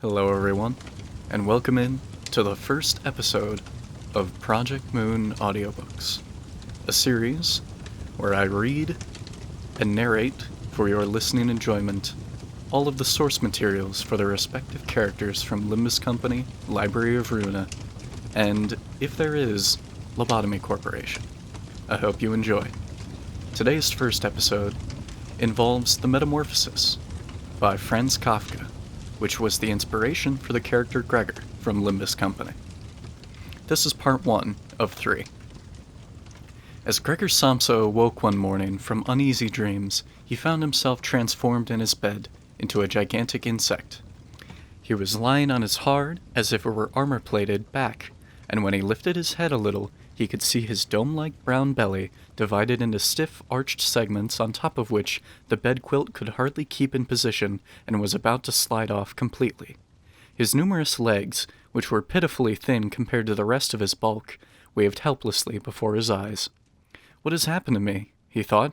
Hello everyone, and welcome in to the first episode of Project Moon Audiobooks, a series where I read and narrate for your listening enjoyment all of the source materials for the respective characters from Limbus Company, Library of Runa, and, if there is, Lobotomy Corporation. I hope you enjoy. Today's first episode involves The Metamorphosis by Franz Kafka, which was the inspiration for the character Gregor from Limbus Company. This is part 1 of 3. As Gregor Samsa awoke one morning from uneasy dreams, he found himself transformed in his bed into a gigantic insect. He was lying on his hard, as if it were armor-plated, back, and when he lifted his head a little, he could see his dome-like brown belly divided into stiff, arched segments on top of which the bed quilt could hardly keep in position and was about to slide off completely. His numerous legs, which were pitifully thin compared to the rest of his bulk, waved helplessly before his eyes. "What has happened to me?" he thought.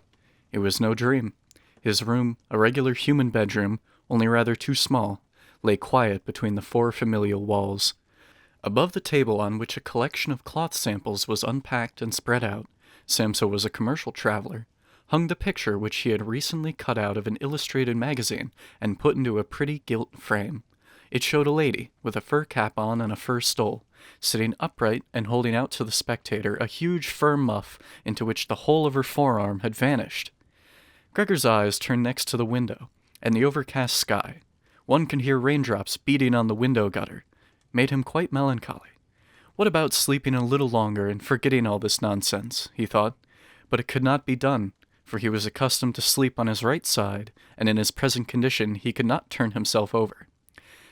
It was no dream. His room, a regular human bedroom, only rather too small, lay quiet between the 4 familial walls. Above the table on which a collection of cloth samples was unpacked and spread out, Samsa was a commercial traveler, hung the picture which he had recently cut out of an illustrated magazine and put into a pretty gilt frame. It showed a lady, with a fur cap on and a fur stole, sitting upright and holding out to the spectator a huge fur muff into which the whole of her forearm had vanished. Gregor's eyes turned next to the window, and the overcast sky. One could hear raindrops beating on the window gutter. Made him quite melancholy. What about sleeping a little longer and forgetting all this nonsense, he thought, but it could not be done, for he was accustomed to sleep on his right side, and in his present condition he could not turn himself over.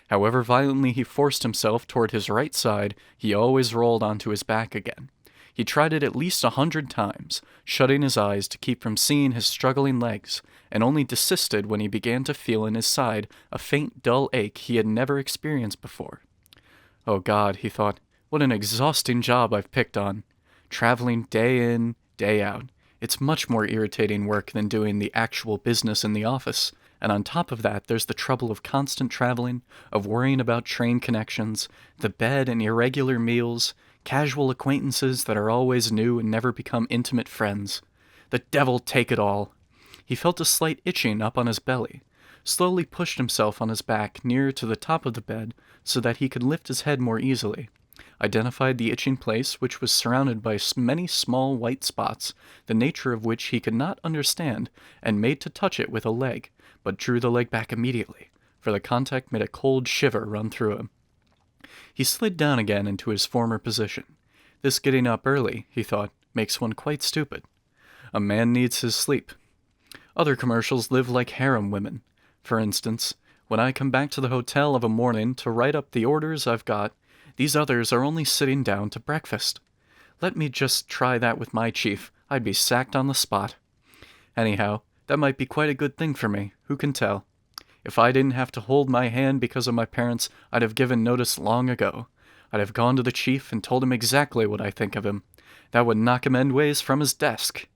However violently he forced himself toward his right side, he always rolled onto his back again. He tried it at least 100 times, shutting his eyes to keep from seeing his struggling legs, and only desisted when he began to feel in his side a faint dull ache he had never experienced before. "Oh God," he thought, "what an exhausting job I've picked on. Traveling day in, day out. It's much more irritating work than doing the actual business in the office, and on top of that there's the trouble of constant traveling, of worrying about train connections, the bed and irregular meals, casual acquaintances that are always new and never become intimate friends. The devil take it all!" He felt a slight itching up on his belly, slowly pushed himself on his back nearer to the top of the bed so that he could lift his head more easily, identified the itching place which was surrounded by many small white spots, the nature of which he could not understand, and made to touch it with a leg, but drew the leg back immediately, for the contact made a cold shiver run through him. He slid down again into his former position. This getting up early, he thought, makes one quite stupid. A man needs his sleep. Other commercials live like harem women. For instance, when I come back to the hotel of a morning to write up the orders I've got, these others are only sitting down to breakfast. Let me just try that with my chief. I'd be sacked on the spot. Anyhow, that might be quite a good thing for me. Who can tell? If I didn't have to hold my hand because of my parents, I'd have given notice long ago. I'd have gone to the chief and told him exactly what I think of him. That would knock him endways from his desk.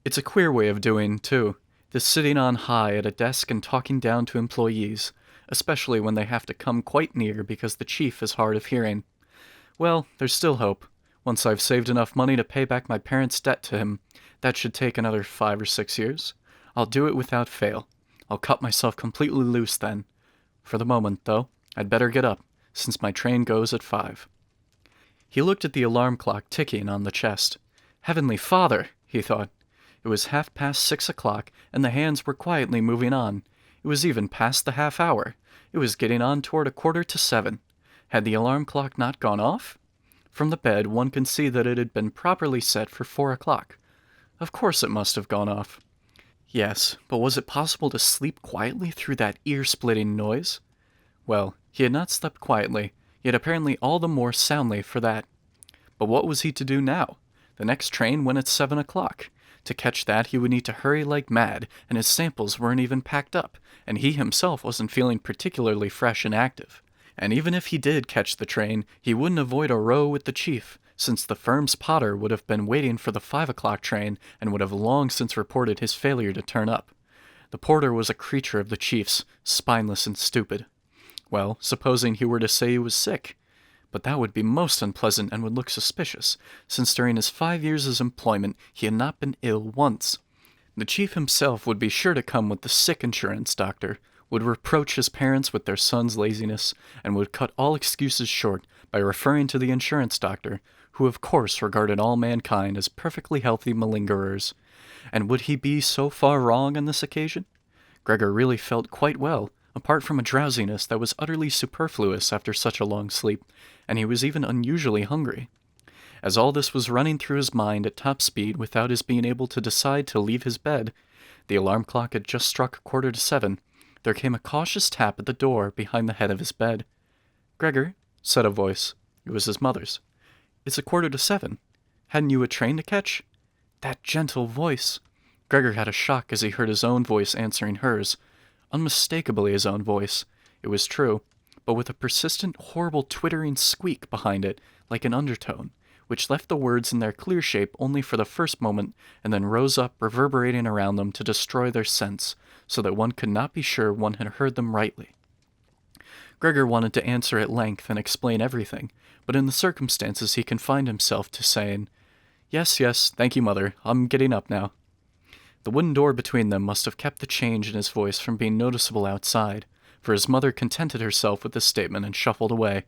It's a queer way of doing, too. This sitting on high at a desk and talking down to employees, especially when they have to come quite near because the chief is hard of hearing. Well, there's still hope. Once I've saved enough money to pay back my parents' debt to him, that should take another 5 or 6 years. I'll do it without fail. I'll cut myself completely loose then. For the moment, though, I'd better get up, since my train goes at 5. He looked at the alarm clock ticking on the chest. Heavenly Father, he thought. It was 6:30 o'clock, and the hands were quietly moving on. It was even past the half hour. It was getting on toward 6:45. Had the alarm clock not gone off? From the bed, one could see that it had been properly set for 4 o'clock. Of course it must have gone off. Yes, but was it possible to sleep quietly through that ear-splitting noise? Well, he had not slept quietly, yet apparently all the more soundly for that. But what was he to do now? The next train went at 7 o'clock. To catch that, he would need to hurry like mad, and his samples weren't even packed up, and he himself wasn't feeling particularly fresh and active. And even if he did catch the train, he wouldn't avoid a row with the chief, since the firm's potter would have been waiting for the 5 o'clock train and would have long since reported his failure to turn up. The porter was a creature of the chief's, spineless and stupid. Well, supposing he were to say he was sick. But that would be most unpleasant and would look suspicious, since during his 5 years' employment he had not been ill once. The chief himself would be sure to come with the sick insurance doctor, would reproach his parents with their son's laziness, and would cut all excuses short by referring to the insurance doctor, who of course regarded all mankind as perfectly healthy malingerers. And would he be so far wrong on this occasion? Gregor really felt quite well, apart from a drowsiness that was utterly superfluous after such a long sleep, and he was even unusually hungry. As all this was running through his mind at top speed without his being able to decide to leave his bed, the alarm clock had just struck 7:15. There came a cautious tap at the door behind the head of his bed. "Gregor," said a voice. It was his mother's. "It's 7:15. Hadn't you a train to catch?" That gentle voice! Gregor had a shock as he heard his own voice answering hers. Unmistakably his own voice. It was true, but with a persistent, horrible twittering squeak behind it, like an undertone, which left the words in their clear shape only for the first moment, and then rose up, reverberating around them to destroy their sense, so that one could not be sure one had heard them rightly. Gregor wanted to answer at length and explain everything, but in the circumstances he confined himself to saying, Yes, thank you, Mother. I'm getting up now." The wooden door between them must have kept the change in his voice from being noticeable outside, for his mother contented herself with this statement and shuffled away.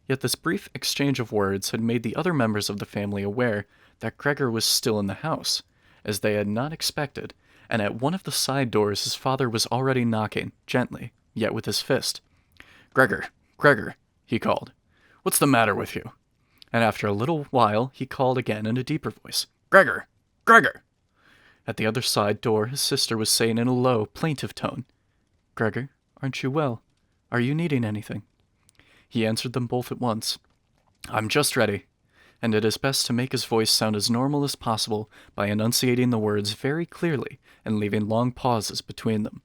Yet this brief exchange of words had made the other members of the family aware that Gregor was still in the house, as they had not expected, and at one of the side doors his father was already knocking, gently, yet with his fist. Gregor, he called. "What's the matter with you?" And after a little while he called again in a deeper voice. Gregor! At the other side door his sister was saying in a low, plaintive tone, "Gregor, aren't you well? Are you needing anything?" He answered them both at once. "I'm just ready," and it is best to make his voice sound as normal as possible by enunciating the words very clearly and leaving long pauses between them.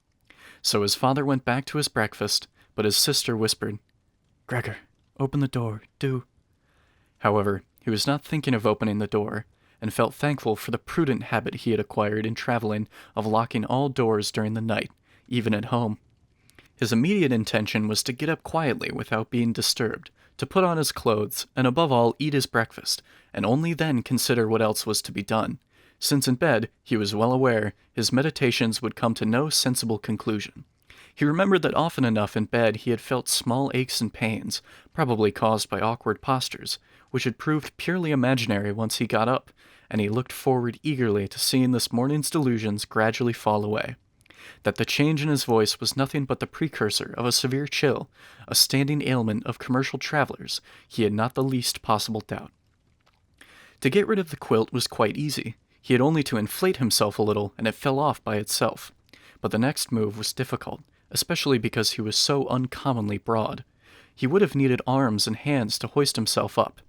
So his father went back to his breakfast, but his sister whispered, "Gregor, open the door, do." However, he was not thinking of opening the door, and felt thankful for the prudent habit he had acquired in traveling of locking all doors during the night, even at home. His immediate intention was to get up quietly without being disturbed, to put on his clothes, and above all eat his breakfast, and only then consider what else was to be done, since in bed, he was well aware, his meditations would come to no sensible conclusion. He remembered that often enough in bed he had felt small aches and pains, probably caused by awkward postures, which had proved purely imaginary once he got up, and he looked forward eagerly to seeing this morning's delusions gradually fall away. That the change in his voice was nothing but the precursor of a severe chill, a standing ailment of commercial travelers, he had not the least possible doubt. To get rid of the quilt was quite easy. He had only to inflate himself a little, and it fell off by itself. But the next move was difficult, especially because he was so uncommonly broad. He would have needed arms and hands to hoist himself up.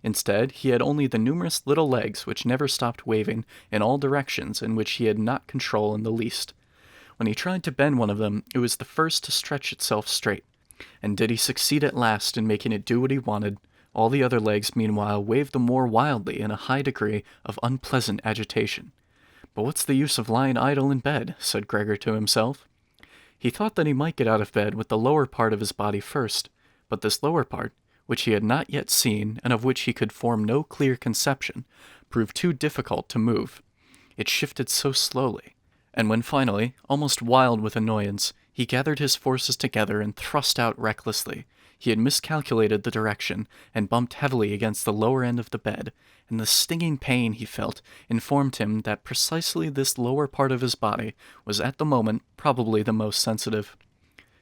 Instead, he had only the numerous little legs which never stopped waving in all directions and which he had not control in the least. When he tried to bend one of them, it was the first to stretch itself straight. And did he succeed at last in making it do what he wanted, all the other legs meanwhile waved the more wildly in a high degree of unpleasant agitation. "But what's the use of lying idle in bed?" said Gregor to himself. He thought that he might get out of bed with the lower part of his body first, but this lower part, which he had not yet seen and of which he could form no clear conception, proved too difficult to move. It shifted so slowly, and when finally, almost wild with annoyance, he gathered his forces together and thrust out recklessly, he had miscalculated the direction and bumped heavily against the lower end of the bed, and the stinging pain he felt informed him that precisely this lower part of his body was at the moment probably the most sensitive.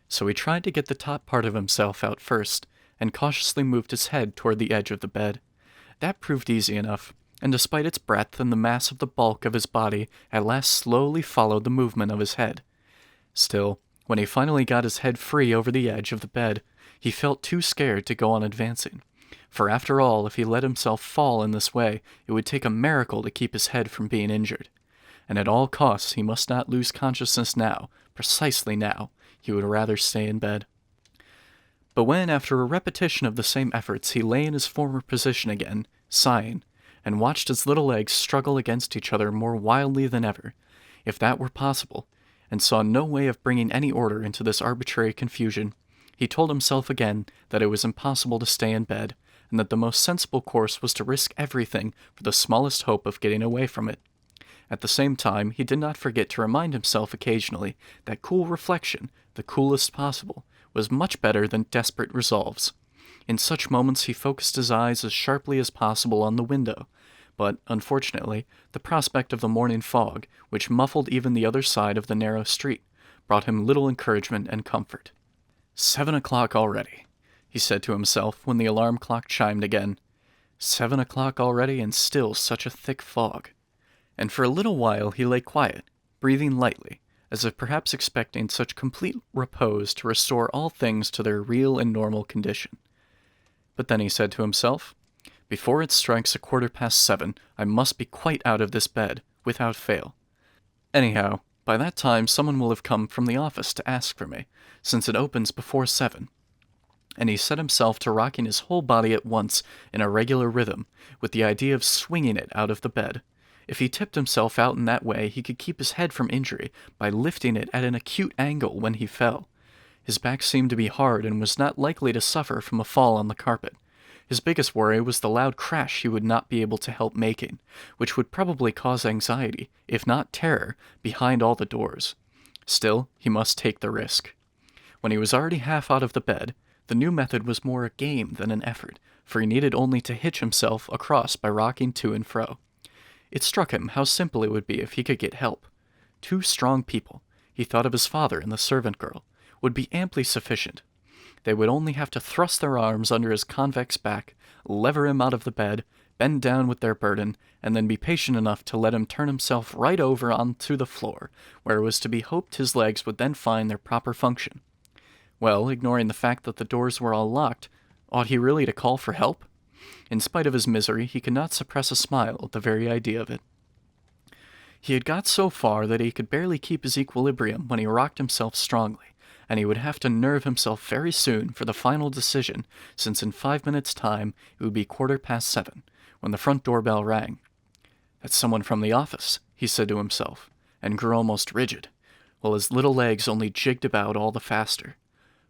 So he tried to get the top part of himself out first, and cautiously moved his head toward the edge of the bed. That proved easy enough, and despite its breadth and the mass of the bulk of his body at last slowly followed the movement of his head. Still, when he finally got his head free over the edge of the bed, he felt too scared to go on advancing. For after all, if he let himself fall in this way, it would take a miracle to keep his head from being injured. And at all costs he must not lose consciousness now, precisely now. He would rather stay in bed. But when, after a repetition of the same efforts, he lay in his former position again, sighing, and watched his little legs struggle against each other more wildly than ever, if that were possible, and saw no way of bringing any order into this arbitrary confusion, He told himself again that it was impossible to stay in bed, and that the most sensible course was to risk everything for the smallest hope of getting away from it. At the same time, he did not forget to remind himself occasionally that cool reflection, the coolest possible, was much better than desperate resolves. In such moments he focused his eyes as sharply as possible on the window, but, unfortunately, the prospect of the morning fog, which muffled even the other side of the narrow street, brought him little encouragement and comfort. 7 o'clock already, he said to himself when the alarm clock chimed again. 7 o'clock already, and still such a thick fog. And for a little while he lay quiet, breathing lightly, as if perhaps expecting such complete repose to restore all things to their real and normal condition. But then he said to himself, "Before it strikes 7:15, I must be quite out of this bed, without fail. Anyhow, by that time someone will have come from the office to ask for me, since it opens before 7. And he set himself to rocking his whole body at once in a regular rhythm, with the idea of swinging it out of the bed. If he tipped himself out in that way, he could keep his head from injury by lifting it at an acute angle when he fell. His back seemed to be hard and was not likely to suffer from a fall on the carpet. His biggest worry was the loud crash he would not be able to help making, which would probably cause anxiety, if not terror, behind all the doors. Still, he must take the risk. When he was already half out of the bed, the new method was more a game than an effort, for he needed only to hitch himself across by rocking to and fro. It struck him how simple it would be if he could get help. 2 strong people, he thought of his father and the servant girl, would be amply sufficient. They would only have to thrust their arms under his convex back, lever him out of the bed, bend down with their burden, and then be patient enough to let him turn himself right over onto the floor, where it was to be hoped his legs would then find their proper function. Well, ignoring the fact that the doors were all locked, ought he really to call for help? In spite of his misery, he could not suppress a smile at the very idea of it. He had got so far that he could barely keep his equilibrium when he rocked himself strongly, and he would have to nerve himself very soon for the final decision, since in 5 minutes' time it would be 7:15, when the front doorbell rang. "That's someone from the office," he said to himself, and grew almost rigid, while his little legs only jigged about all the faster.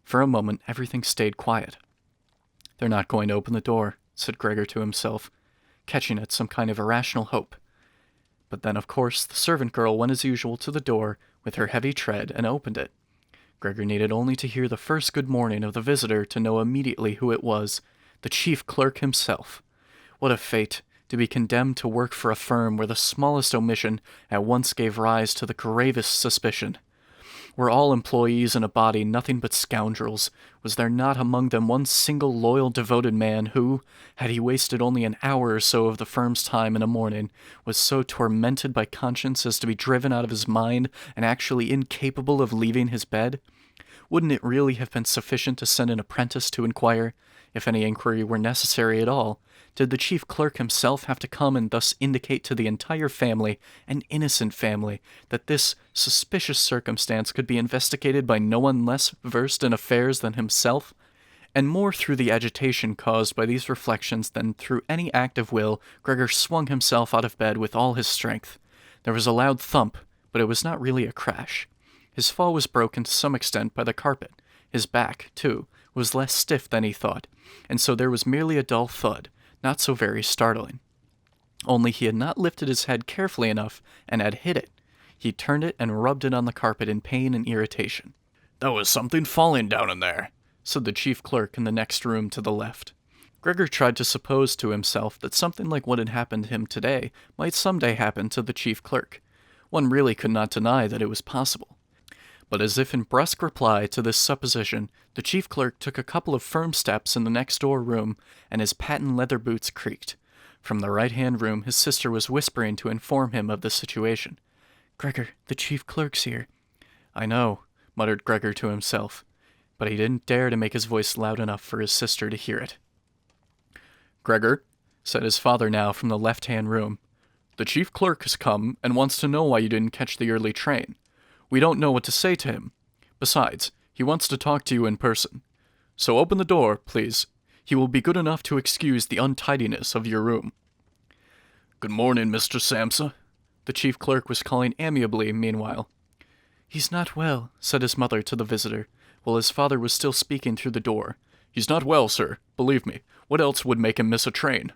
For a moment everything stayed quiet. "They're not going to open the door," said Gregor to himself, catching at some kind of irrational hope. But then, of course, the servant girl went as usual to the door with her heavy tread and opened it. Gregor needed only to hear the first good morning of the visitor to know immediately who it was, the chief clerk himself. What a fate, to be condemned to work for a firm where the smallest omission at once gave rise to the gravest suspicion. Were all employees in a body nothing but scoundrels? Was there not among them one single loyal, devoted man who, had he wasted only an hour or so of the firm's time in a morning, was so tormented by conscience as to be driven out of his mind and actually incapable of leaving his bed? Wouldn't it really have been sufficient to send an apprentice to inquire, if any inquiry were necessary at all? Did the chief clerk himself have to come and thus indicate to the entire family, an innocent family, that this suspicious circumstance could be investigated by no one less versed in affairs than himself? And more through the agitation caused by these reflections than through any act of will, Gregor swung himself out of bed with all his strength. There was a loud thump, but it was not really a crash. His fall was broken to some extent by the carpet. His back, too, was less stiff than he thought, and so there was merely a dull thud, not so very startling. Only he had not lifted his head carefully enough and had hit it. He turned it and rubbed it on the carpet in pain and irritation. "There was something falling down in there," said the chief clerk in the next room to the left. Gregor tried to suppose to himself that something like what had happened to him today might someday happen to the chief clerk. One really could not deny that it was possible. But as if in brusque reply to this supposition, the chief clerk took a couple of firm steps in the next door room, and his patent leather boots creaked. From the right-hand room his sister was whispering to inform him of the situation. "Gregor, the chief clerk's here." "I know," muttered Gregor to himself, but he didn't dare to make his voice loud enough for his sister to hear it. "Gregor," said his father now from the left-hand room, "the chief clerk has come and wants to know why you didn't catch the early train. We don't know what to say to him. Besides, he wants to talk to you in person. So open the door, please. He will be good enough to excuse the untidiness of your room." "Good morning, Mr. Samsa," the chief clerk was calling amiably meanwhile. "He's not well," said his mother to the visitor, while his father was still speaking through the door. "He's not well, sir. Believe me. What else would make him miss a train?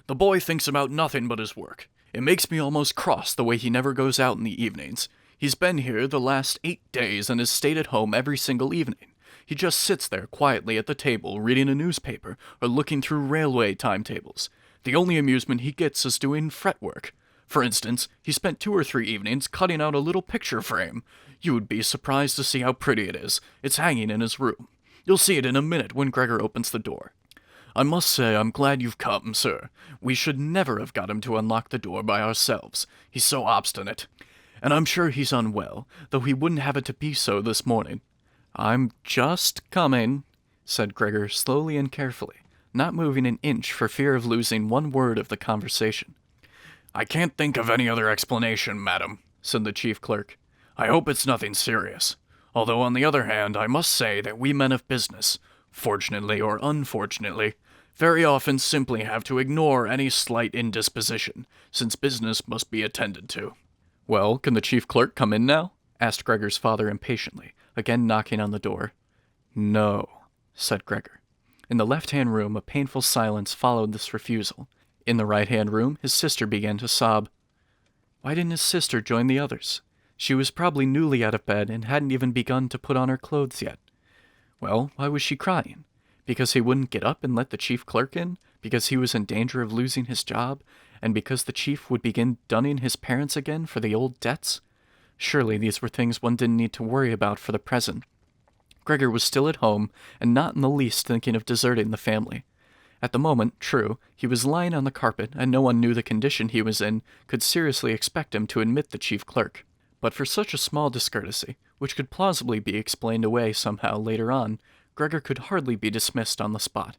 The boy thinks about nothing but his work. It makes me almost cross the way he never goes out in the evenings. He's been here the last 8 days and has stayed at home every single evening. He just sits there quietly at the table reading a newspaper or looking through railway timetables. The only amusement he gets is doing fretwork. For instance, he spent 2 or 3 evenings cutting out a little picture frame. You would be surprised to see how pretty it is. It's hanging in his room. You'll see it in a minute when Gregor opens the door. I must say I'm glad you've come, sir. We should never have got him to unlock the door by ourselves. He's so obstinate. And I'm sure he's unwell, though he wouldn't have it to be so this morning." "I'm just coming," said Gregor slowly and carefully, not moving an inch for fear of losing one word of the conversation. "I can't think of any other explanation, madam," said the chief clerk. "I hope it's nothing serious. Although, on the other hand, I must say that we men of business, fortunately or unfortunately, very often simply have to ignore any slight indisposition, since business must be attended to." "Well, can the chief clerk come in now?" asked Gregor's father impatiently, again knocking on the door. "No," said Gregor. In the left-hand room, a painful silence followed this refusal. In the right-hand room, his sister began to sob. Why didn't his sister join the others? She was probably newly out of bed and hadn't even begun to put on her clothes yet. Well, why was she crying? Because he wouldn't get up and let the chief clerk in? Because he was in danger of losing his job? And because the chief would begin dunning his parents again for the old debts? Surely these were things one didn't need to worry about for the present. Gregor was still at home, and not in the least thinking of deserting the family. At the moment, true, he was lying on the carpet, and no one knew the condition he was in could seriously expect him to admit the chief clerk. But for such a small discourtesy, which could plausibly be explained away somehow later on, Gregor could hardly be dismissed on the spot.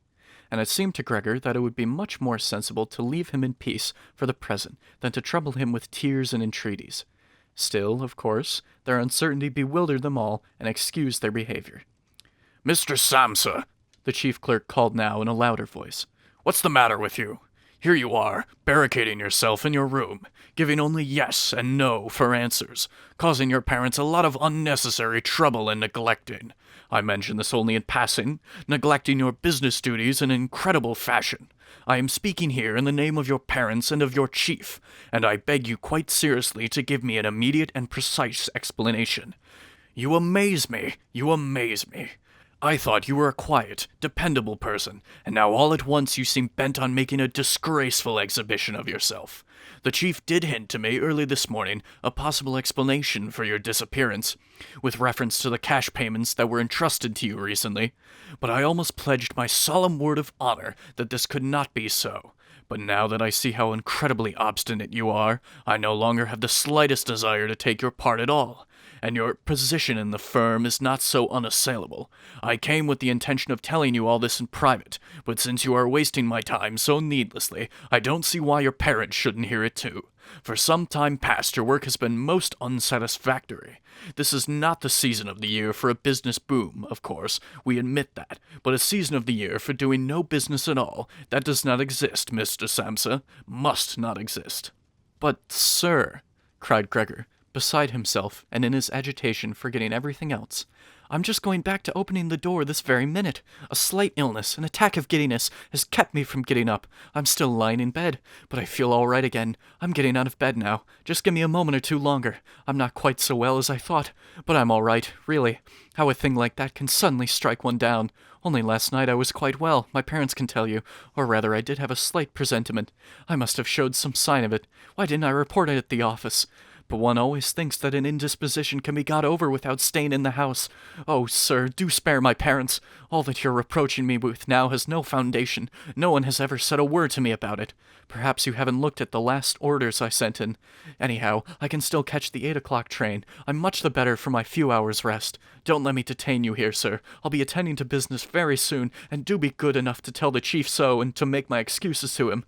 And it seemed to Gregor that it would be much more sensible to leave him in peace for the present than to trouble him with tears and entreaties. Still, of course, their uncertainty bewildered them all and excused their behavior. "Mr. Samsa," the chief clerk called now in a louder voice. "What's the matter with you? Here you are, barricading yourself in your room, giving only yes and no for answers, causing your parents a lot of unnecessary trouble and neglecting. I mention this only in passing, neglecting your business duties in incredible fashion. I am speaking here in the name of your parents and of your chief, and I beg you quite seriously to give me an immediate and precise explanation. You amaze me, you amaze me. I thought you were a quiet, dependable person, and now all at once you seem bent on making a disgraceful exhibition of yourself. The chief did hint to me early this morning a possible explanation for your disappearance, with reference to the cash payments that were entrusted to you recently, but I almost pledged my solemn word of honor that this could not be so. But now that I see how incredibly obstinate you are, I no longer have the slightest desire to take your part at all. And your position in the firm is not so unassailable. I came with the intention of telling you all this in private, but since you are wasting my time so needlessly, I don't see why your parents shouldn't hear it too. For some time past, your work has been most unsatisfactory. This is not the season of the year for a business boom, of course, we admit that, but a season of the year for doing no business at all, that does not exist, Mr. Samsa, must not exist." "But, sir," cried Gregor, beside himself and in his agitation forgetting everything else, "I'm just going back to opening the door this very minute. A slight illness, an attack of giddiness, has kept me from getting up. I'm still lying in bed, but I feel all right again. I'm getting out of bed now. Just give me a moment or two longer. I'm not quite so well as I thought, but I'm all right, really. How a thing like that can suddenly strike one down. Only last night I was quite well, my parents can tell you, or rather I did have a slight presentiment. I must have showed some sign of it. Why didn't I report it at the office? But one always thinks that an indisposition can be got over without staying in the house. Oh, sir, do spare my parents. All that you're reproaching me with now has no foundation. No one has ever said a word to me about it. Perhaps you haven't looked at the last orders I sent in. Anyhow, I can still catch the 8 o'clock train. I'm much the better for my few hours' rest. Don't let me detain you here, sir. I'll be attending to business very soon, and do be good enough to tell the chief so and to make my excuses to him."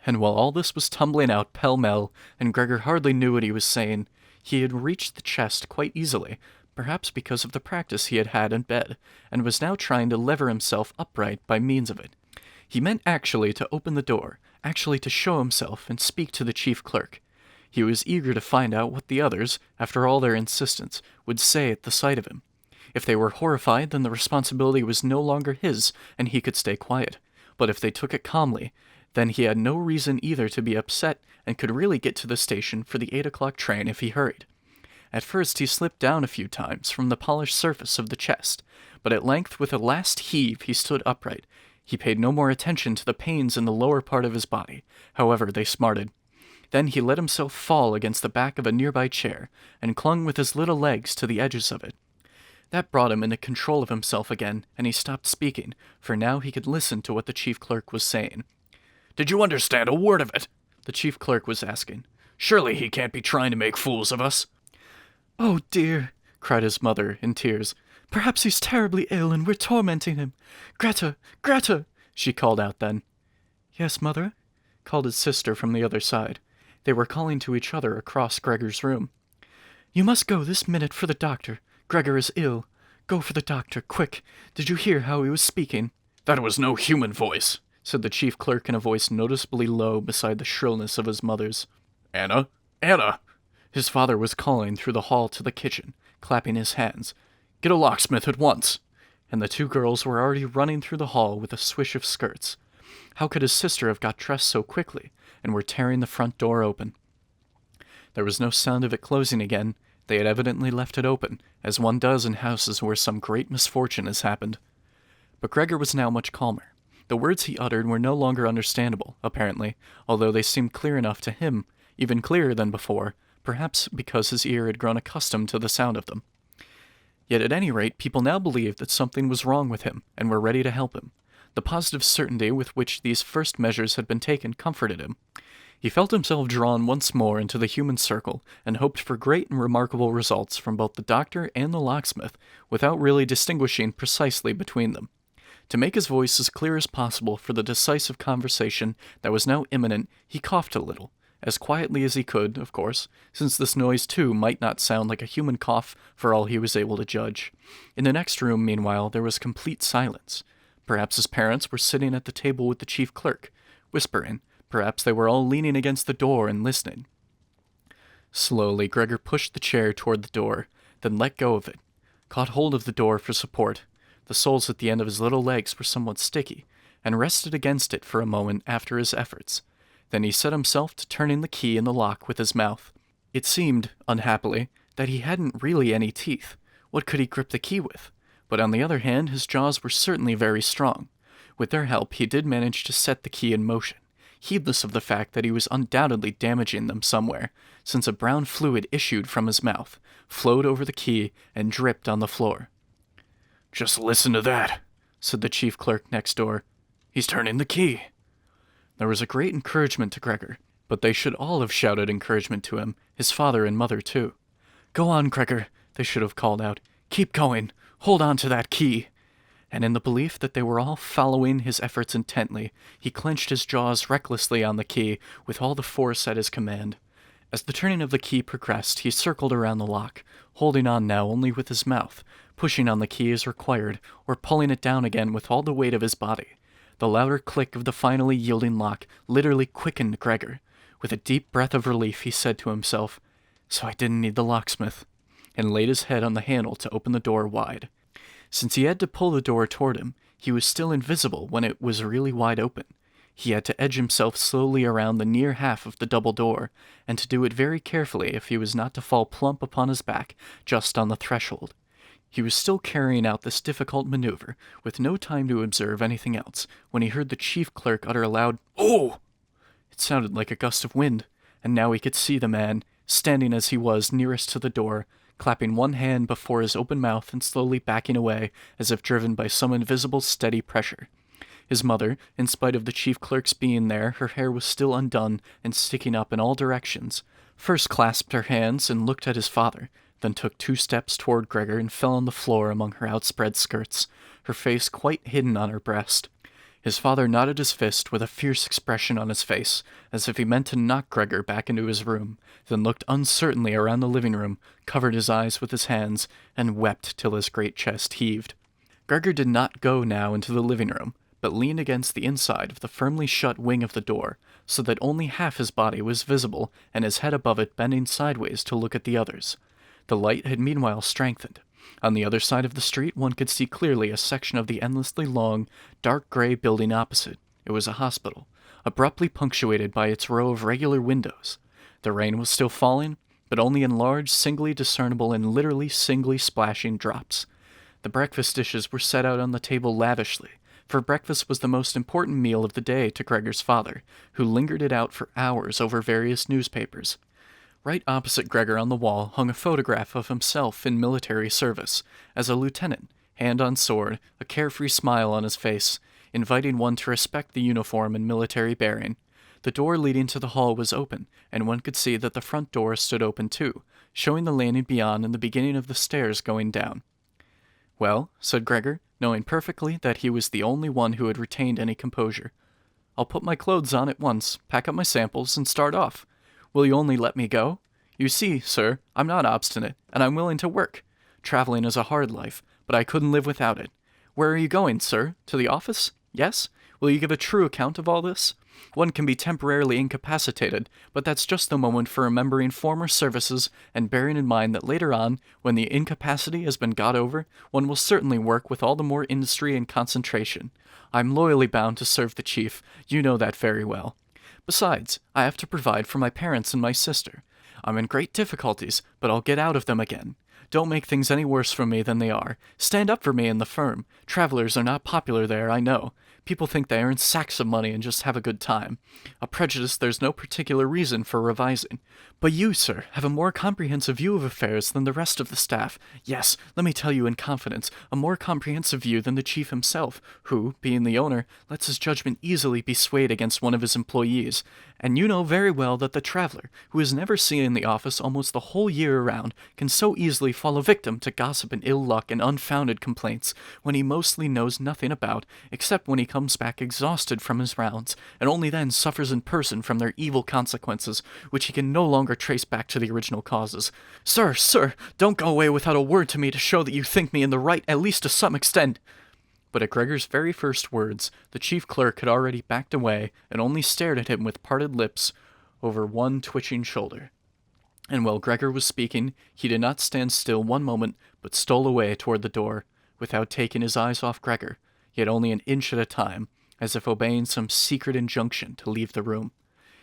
And while all this was tumbling out pell-mell, and Gregor hardly knew what he was saying, he had reached the chest quite easily, perhaps because of the practice he had had in bed, and was now trying to lever himself upright by means of it. He meant actually to open the door, actually to show himself and speak to the chief clerk. He was eager to find out what the others, after all their insistence, would say at the sight of him. If they were horrified, then the responsibility was no longer his, and he could stay quiet. But if they took it calmly, then he had no reason either to be upset and could really get to the station for the 8 o'clock train if he hurried. At first he slipped down a few times from the polished surface of the chest, but at length with a last heave he stood upright. He paid no more attention to the pains in the lower part of his body, however they smarted. Then he let himself fall against the back of a nearby chair, and clung with his little legs to the edges of it. That brought him into control of himself again, and he stopped speaking, for now he could listen to what the chief clerk was saying. "Did you understand a word of it?" the chief clerk was asking. "Surely he can't be trying to make fools of us." "Oh, dear," cried his mother, in tears. "Perhaps he's terribly ill and we're tormenting him. Greta! Greta!" she called out then. "Yes, mother?" called his sister from the other side. They were calling to each other across Gregor's room. "You must go this minute for the doctor. Gregor is ill. Go for the doctor, quick. Did you hear how he was speaking?" "That was no human voice," said the chief clerk in a voice noticeably low beside the shrillness of his mother's. "Anna? Anna!" His father was calling through the hall to the kitchen, clapping his hands. "Get a locksmith at once." And the two girls were already running through the hall with a swish of skirts. How could his sister have got dressed so quickly, and were tearing the front door open? There was no sound of it closing again. They had evidently left it open, as one does in houses where some great misfortune has happened. But Gregor was now much calmer. The words he uttered were no longer understandable, apparently, although they seemed clear enough to him, even clearer than before, perhaps because his ear had grown accustomed to the sound of them. Yet at any rate, people now believed that something was wrong with him, and were ready to help him. The positive certainty with which these first measures had been taken comforted him. He felt himself drawn once more into the human circle, and hoped for great and remarkable results from both the doctor and the locksmith, without really distinguishing precisely between them. To make his voice as clear as possible for the decisive conversation that was now imminent, he coughed a little, as quietly as he could, of course, since this noise too might not sound like a human cough for all he was able to judge. In the next room, meanwhile, there was complete silence. Perhaps his parents were sitting at the table with the chief clerk, whispering. Perhaps they were all leaning against the door and listening. Slowly, Gregor pushed the chair toward the door, then let go of it, caught hold of the door for support. The soles at the end of his little legs were somewhat sticky, and rested against it for a moment after his efforts. Then he set himself to turning the key in the lock with his mouth. It seemed, unhappily, that he hadn't really any teeth. What could he grip the key with? But on the other hand, his jaws were certainly very strong. With their help, he did manage to set the key in motion, heedless of the fact that he was undoubtedly damaging them somewhere, since a brown fluid issued from his mouth, flowed over the key, and dripped on the floor. "Just listen to that," said the chief clerk next door. "He's turning the key." There was a great encouragement to Gregor, but they should all have shouted encouragement to him, his father and mother too. "Go on, Gregor," they should have called out. "Keep going. Hold on to that key." And in the belief that they were all following his efforts intently, he clenched his jaws recklessly on the key with all the force at his command. As the turning of the key progressed, he circled around the lock, holding on now only with his mouth, pushing on the key as required, or pulling it down again with all the weight of his body. The louder click of the finally yielding lock literally quickened Gregor. With a deep breath of relief, he said to himself, "So I didn't need the locksmith," and laid his head on the handle to open the door wide. Since he had to pull the door toward him, he was still invisible when it was really wide open. He had to edge himself slowly around the near half of the double door, and to do it very carefully if he was not to fall plump upon his back just on the threshold. He was still carrying out this difficult maneuver, with no time to observe anything else, when he heard the chief clerk utter a loud, "Oh!" It sounded like a gust of wind, and now he could see the man, standing as he was nearest to the door, clapping one hand before his open mouth and slowly backing away as if driven by some invisible steady pressure. His mother, in spite of the chief clerk's being there, her hair was still undone and sticking up in all directions, first clasped her hands and looked at his father, then took 2 steps toward Gregor and fell on the floor among her outspread skirts, her face quite hidden on her breast. His father nodded his fist with a fierce expression on his face, as if he meant to knock Gregor back into his room, then looked uncertainly around the living room, covered his eyes with his hands, and wept till his great chest heaved. Gregor did not go now into the living room, but leaned against the inside of the firmly shut wing of the door, so that only half his body was visible and his head above it bending sideways to look at the others. The light had meanwhile strengthened. On the other side of the street, one could see clearly a section of the endlessly long, dark gray building opposite. It was a hospital, abruptly punctuated by its row of regular windows. The rain was still falling, but only in large, singly discernible and literally singly splashing drops. The breakfast dishes were set out on the table lavishly, for breakfast was the most important meal of the day to Gregor's father, who lingered it out for hours over various newspapers. Right opposite Gregor on the wall hung a photograph of himself in military service, as a lieutenant, hand on sword, a carefree smile on his face, inviting one to respect the uniform and military bearing. The door leading to the hall was open, and one could see that the front door stood open too, showing the landing beyond and the beginning of the stairs going down. "Well," said Gregor, knowing perfectly that he was the only one who had retained any composure. "I'll put my clothes on at once, pack up my samples, and start off. Will you only let me go? You see, sir, I'm not obstinate, and I'm willing to work. Traveling is a hard life, but I couldn't live without it. Where are you going, sir? To the office? Yes? Will you give a true account of all this? One can be temporarily incapacitated, but that's just the moment for remembering former services and bearing in mind that later on, when the incapacity has been got over, one will certainly work with all the more industry and concentration. I'm loyally bound to serve the chief, you know that very well. Besides, I have to provide for my parents and my sister. I'm in great difficulties, but I'll get out of them again. Don't make things any worse for me than they are. Stand up for me in the firm. Travelers are not popular there, I know. People think they earn sacks of money and just have a good time. A prejudice there's no particular reason for revising. But you, sir, have a more comprehensive view of affairs than the rest of the staff. Yes, let me tell you in confidence, a more comprehensive view than the chief himself, who, being the owner, lets his judgment easily be swayed against one of his employees. And you know very well that the traveler, who is never seen in the office almost the whole year around, can so easily fall a victim to gossip and ill luck and unfounded complaints, when he mostly knows nothing about, except when he comes back exhausted from his rounds, and only then suffers in person from their evil consequences, which he can no longer trace back to the original causes. Sir, don't go away without a word to me to show that you think me in the right, at least to some extent." But at Gregor's very first words, the chief clerk had already backed away and only stared at him with parted lips over one twitching shoulder. And while Gregor was speaking, he did not stand still one moment, but stole away toward the door, without taking his eyes off Gregor, yet only an inch at a time, as if obeying some secret injunction to leave the room.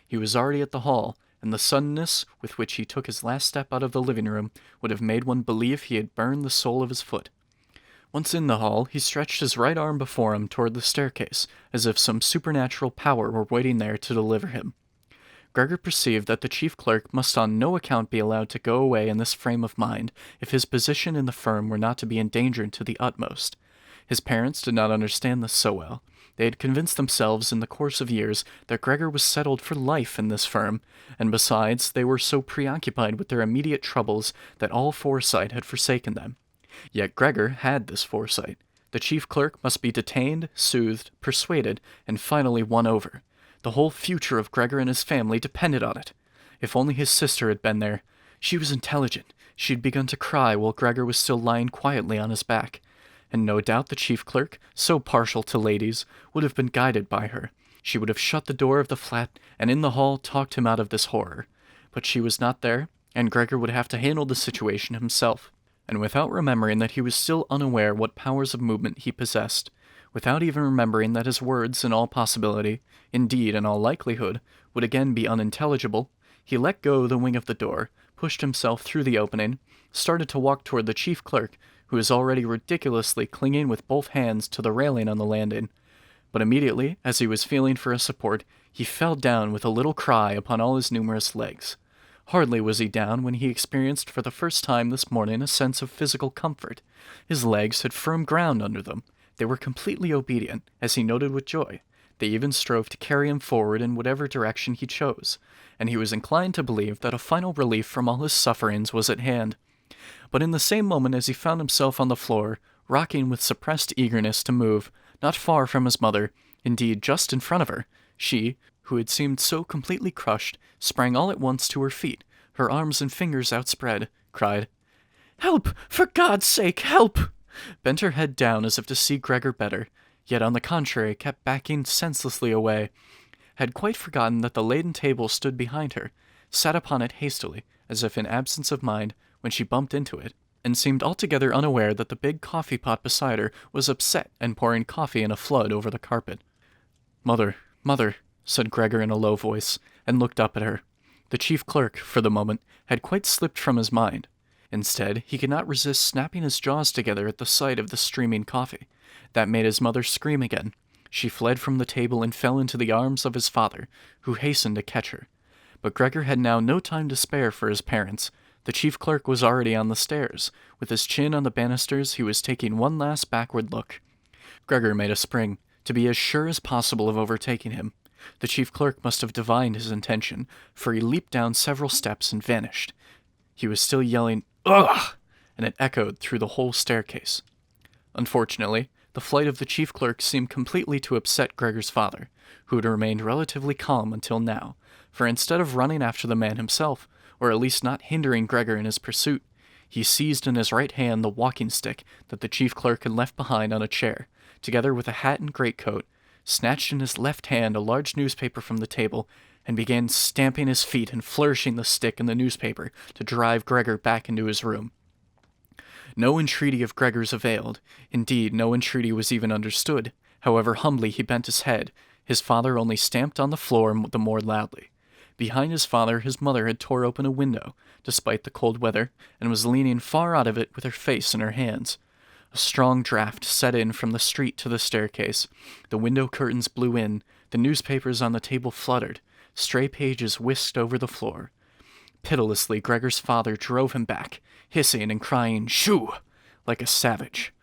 He was already at the hall, and the suddenness with which he took his last step out of the living room would have made one believe he had burned the sole of his foot. Once in the hall, he stretched his right arm before him toward the staircase, as if some supernatural power were waiting there to deliver him. Gregor perceived that the chief clerk must on no account be allowed to go away in this frame of mind if his position in the firm were not to be endangered to the utmost. His parents did not understand this so well. They had convinced themselves in the course of years that Gregor was settled for life in this firm, and besides, they were so preoccupied with their immediate troubles that all foresight had forsaken them. Yet Gregor had this foresight. The chief clerk must be detained, soothed, persuaded, and finally won over. The whole future of Gregor and his family depended on it. If only his sister had been there. She was intelligent. She had begun to cry while Gregor was still lying quietly on his back. And no doubt the chief clerk, so partial to ladies, would have been guided by her. She would have shut the door of the flat and in the hall talked him out of this horror. But she was not there, and Gregor would have to handle the situation himself. And without remembering that he was still unaware what powers of movement he possessed, without even remembering that his words, in all possibility, indeed in all likelihood, would again be unintelligible, he let go the wing of the door, pushed himself through the opening, started to walk toward the chief clerk, who was already ridiculously clinging with both hands to the railing on the landing. But immediately, as he was feeling for a support, he fell down with a little cry upon all his numerous legs. Hardly was he down when he experienced for the first time this morning a sense of physical comfort. His legs had firm ground under them. They were completely obedient, as he noted with joy. They even strove to carry him forward in whatever direction he chose, and he was inclined to believe that a final relief from all his sufferings was at hand. But in the same moment as he found himself on the floor, rocking with suppressed eagerness to move, not far from his mother, indeed just in front of her, she, who had seemed so completely crushed, sprang all at once to her feet, her arms and fingers outspread, cried, "Help! For God's sake, help!" bent her head down as if to see Gregor better, yet on the contrary kept backing senselessly away, had quite forgotten that the laden table stood behind her, sat upon it hastily, as if in absence of mind, when she bumped into it, and seemed altogether unaware that the big coffee pot beside her was upset and pouring coffee in a flood over the carpet. Mother, said Gregor in a low voice, and looked up at her. The chief clerk, for the moment, had quite slipped from his mind. Instead, he could not resist snapping his jaws together at the sight of the streaming coffee. That made his mother scream again. She fled from the table and fell into the arms of his father, who hastened to catch her. But Gregor had now no time to spare for his parents. The chief clerk was already on the stairs. With his chin on the banisters, he was taking one last backward look. Gregor made a spring, to be as sure as possible of overtaking him. The chief clerk must have divined his intention, for he leaped down several steps and vanished. He was still yelling, "Ugh!" and it echoed through the whole staircase. Unfortunately, the flight of the chief clerk seemed completely to upset Gregor's father, who had remained relatively calm until now, for instead of running after the man himself, or at least not hindering Gregor in his pursuit, he seized in his right hand the walking stick that the chief clerk had left behind on a chair, together with a hat and greatcoat, snatched in his left hand a large newspaper from the table, and began stamping his feet and flourishing the stick and the newspaper to drive Gregor back into his room. No entreaty of Gregor's availed. Indeed, no entreaty was even understood. However humbly he bent his head, his father only stamped on the floor the more loudly. Behind his father, his mother had tore open a window, despite the cold weather, and was leaning far out of it with her face in her hands. A strong draught set in from the street to the staircase. The window curtains blew in, the newspapers on the table fluttered, stray pages whisked over the floor. Pitilessly, Gregor's father drove him back, hissing and crying, "Shoo!" like a savage.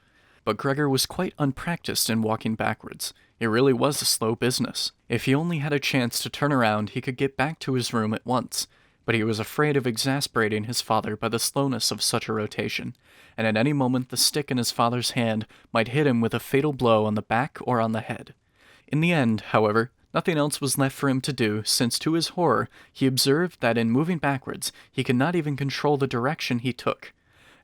But Gregor was quite unpracticed in walking backwards. It really was a slow business. If he only had a chance to turn around, he could get back to his room at once. But he was afraid of exasperating his father by the slowness of such a rotation, and at any moment the stick in his father's hand might hit him with a fatal blow on the back or on the head. In the end, however, nothing else was left for him to do, since to his horror he observed that in moving backwards he could not even control the direction he took.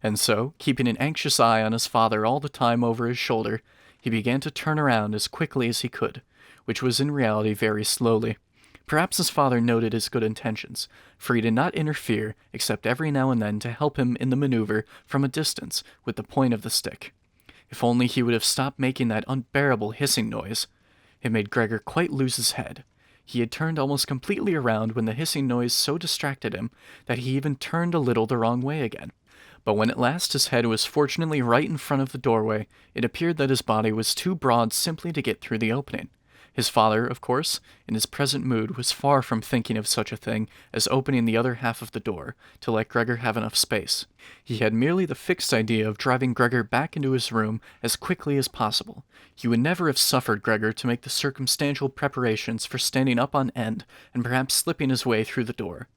And so, keeping an anxious eye on his father all the time over his shoulder, he began to turn around as quickly as he could, which was in reality very slowly. Perhaps his father noted his good intentions, for he did not interfere except every now and then to help him in the maneuver from a distance with the point of the stick. If only he would have stopped making that unbearable hissing noise. It made Gregor quite lose his head. He had turned almost completely around when the hissing noise so distracted him that he even turned a little the wrong way again. But when at last his head was fortunately right in front of the doorway, it appeared that his body was too broad simply to get through the opening. His father, of course, in his present mood, was far from thinking of such a thing as opening the other half of the door to let Gregor have enough space. He had merely the fixed idea of driving Gregor back into his room as quickly as possible. He would never have suffered Gregor to make the circumstantial preparations for standing up on end and perhaps slipping his way through the door.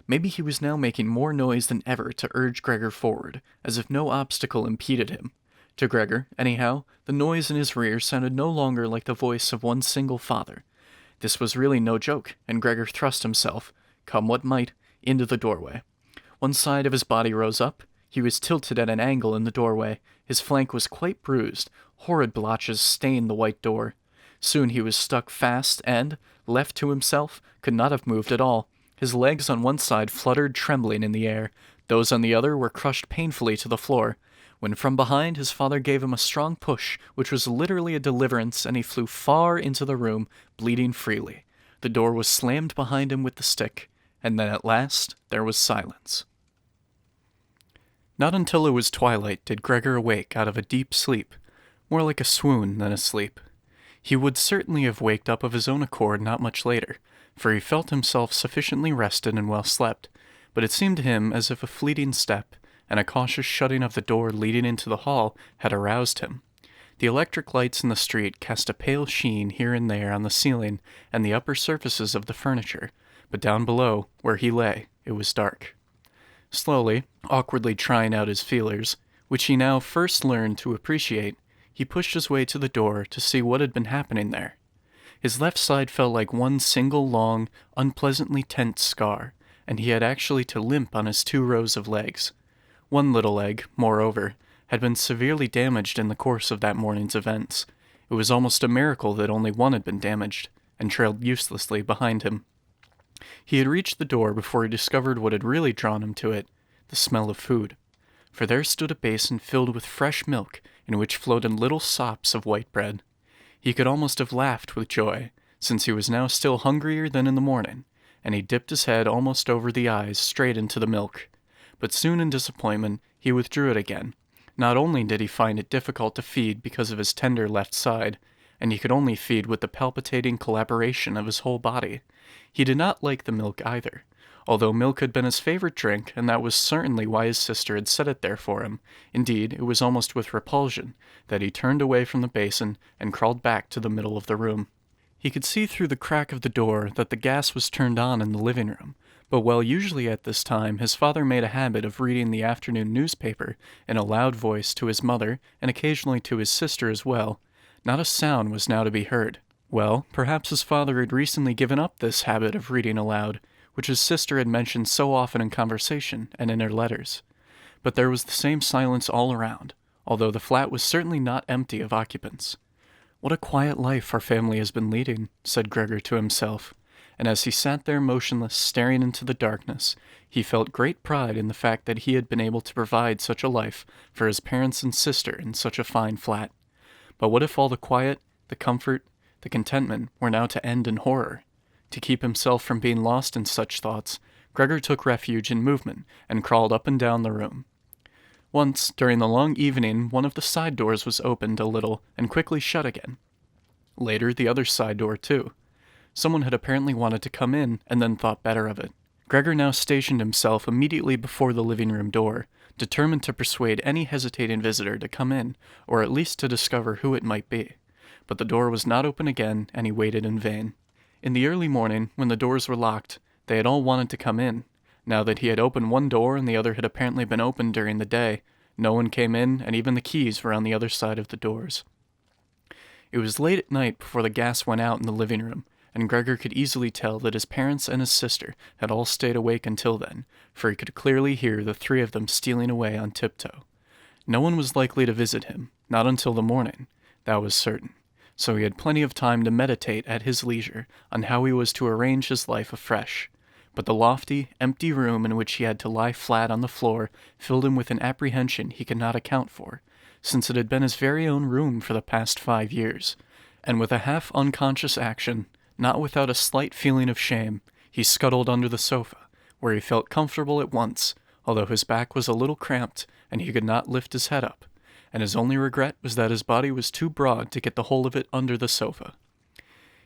Maybe he was now making more noise than ever to urge Gregor forward, as if no obstacle impeded him. To Gregor, anyhow, the noise in his rear sounded no longer like the voice of one single father. This was really no joke, and Gregor thrust himself, come what might, into the doorway. One side of his body rose up. He was tilted at an angle in the doorway. His flank was quite bruised. Horrid blotches stained the white door. Soon he was stuck fast and, left to himself, could not have moved at all. His legs on one side fluttered trembling in the air. Those on the other were crushed painfully to the floor. When from behind his father gave him a strong push, which was literally a deliverance, and he flew far into the room, bleeding freely. The door was slammed behind him with the stick, and then at last there was silence. Not until it was twilight did Gregor awake out of a deep sleep, more like a swoon than a sleep. He would certainly have waked up of his own accord not much later, for he felt himself sufficiently rested and well slept, but it seemed to him as if a fleeting step and a cautious shutting of the door leading into the hall had aroused him. The electric lights in the street cast a pale sheen here and there on the ceiling and the upper surfaces of the furniture, but down below, where he lay, it was dark. Slowly, awkwardly trying out his feelers, which he now first learned to appreciate, he pushed his way to the door to see what had been happening there. His left side felt like one single long, unpleasantly tense scar, and he had actually to limp on his 2 rows of legs. One little leg, moreover, had been severely damaged in the course of that morning's events. It was almost a miracle that only one had been damaged, and trailed uselessly behind him. He had reached the door before he discovered what had really drawn him to it, the smell of food. for there stood a basin filled with fresh milk in which floated little sops of white bread. He could almost have laughed with joy, since he was now still hungrier than in the morning, and he dipped his head almost over the eyes straight into the milk. But soon in disappointment he withdrew it again. Not only did he find it difficult to feed because of his tender left side, and he could only feed with the palpitating collaboration of his whole body, he did not like the milk either, although milk had been his favorite drink, and that was certainly why his sister had set it there for him. Indeed, it was almost with repulsion that he turned away from the basin and crawled back to the middle of the room. He could see through the crack of the door that the gas was turned on in the living room, but while usually at this time his father made a habit of reading the afternoon newspaper in a loud voice to his mother and occasionally to his sister as well, not a sound was now to be heard. Well, perhaps his father had recently given up this habit of reading aloud, which his sister had mentioned so often in conversation and in her letters. But there was the same silence all around, although the flat was certainly not empty of occupants. "What a quiet life our family has been leading," said Gregor to himself, and as he sat there motionless, staring into the darkness, he felt great pride in the fact that he had been able to provide such a life for his parents and sister in such a fine flat. But what if all the quiet, the comfort, the contentment were now to end in horror? To keep himself from being lost in such thoughts, Gregor took refuge in movement and crawled up and down the room. Once, during the long evening, one of the side doors was opened a little and quickly shut again. Later, the other side door, too. Someone had apparently wanted to come in and then thought better of it. Gregor now stationed himself immediately before the living room door, determined to persuade any hesitating visitor to come in, or at least to discover who it might be. But the door was not open again, and he waited in vain. In the early morning, when the doors were locked, they had all wanted to come in. Now that he had opened one door and the other had apparently been opened during the day, no one came in, and even the keys were on the other side of the doors. It was late at night before the gas went out in the living room, and Gregor could easily tell that his parents and his sister had all stayed awake until then, for he could clearly hear the three of them stealing away on tiptoe. No one was likely to visit him, not until the morning, that was certain, so he had plenty of time to meditate at his leisure on how he was to arrange his life afresh. But the lofty, empty room in which he had to lie flat on the floor filled him with an apprehension he could not account for, since it had been his very own room for the past 5 years, and with a half-unconscious action, not without a slight feeling of shame, he scuttled under the sofa, where he felt comfortable at once, although his back was a little cramped and he could not lift his head up, and his only regret was that his body was too broad to get the whole of it under the sofa.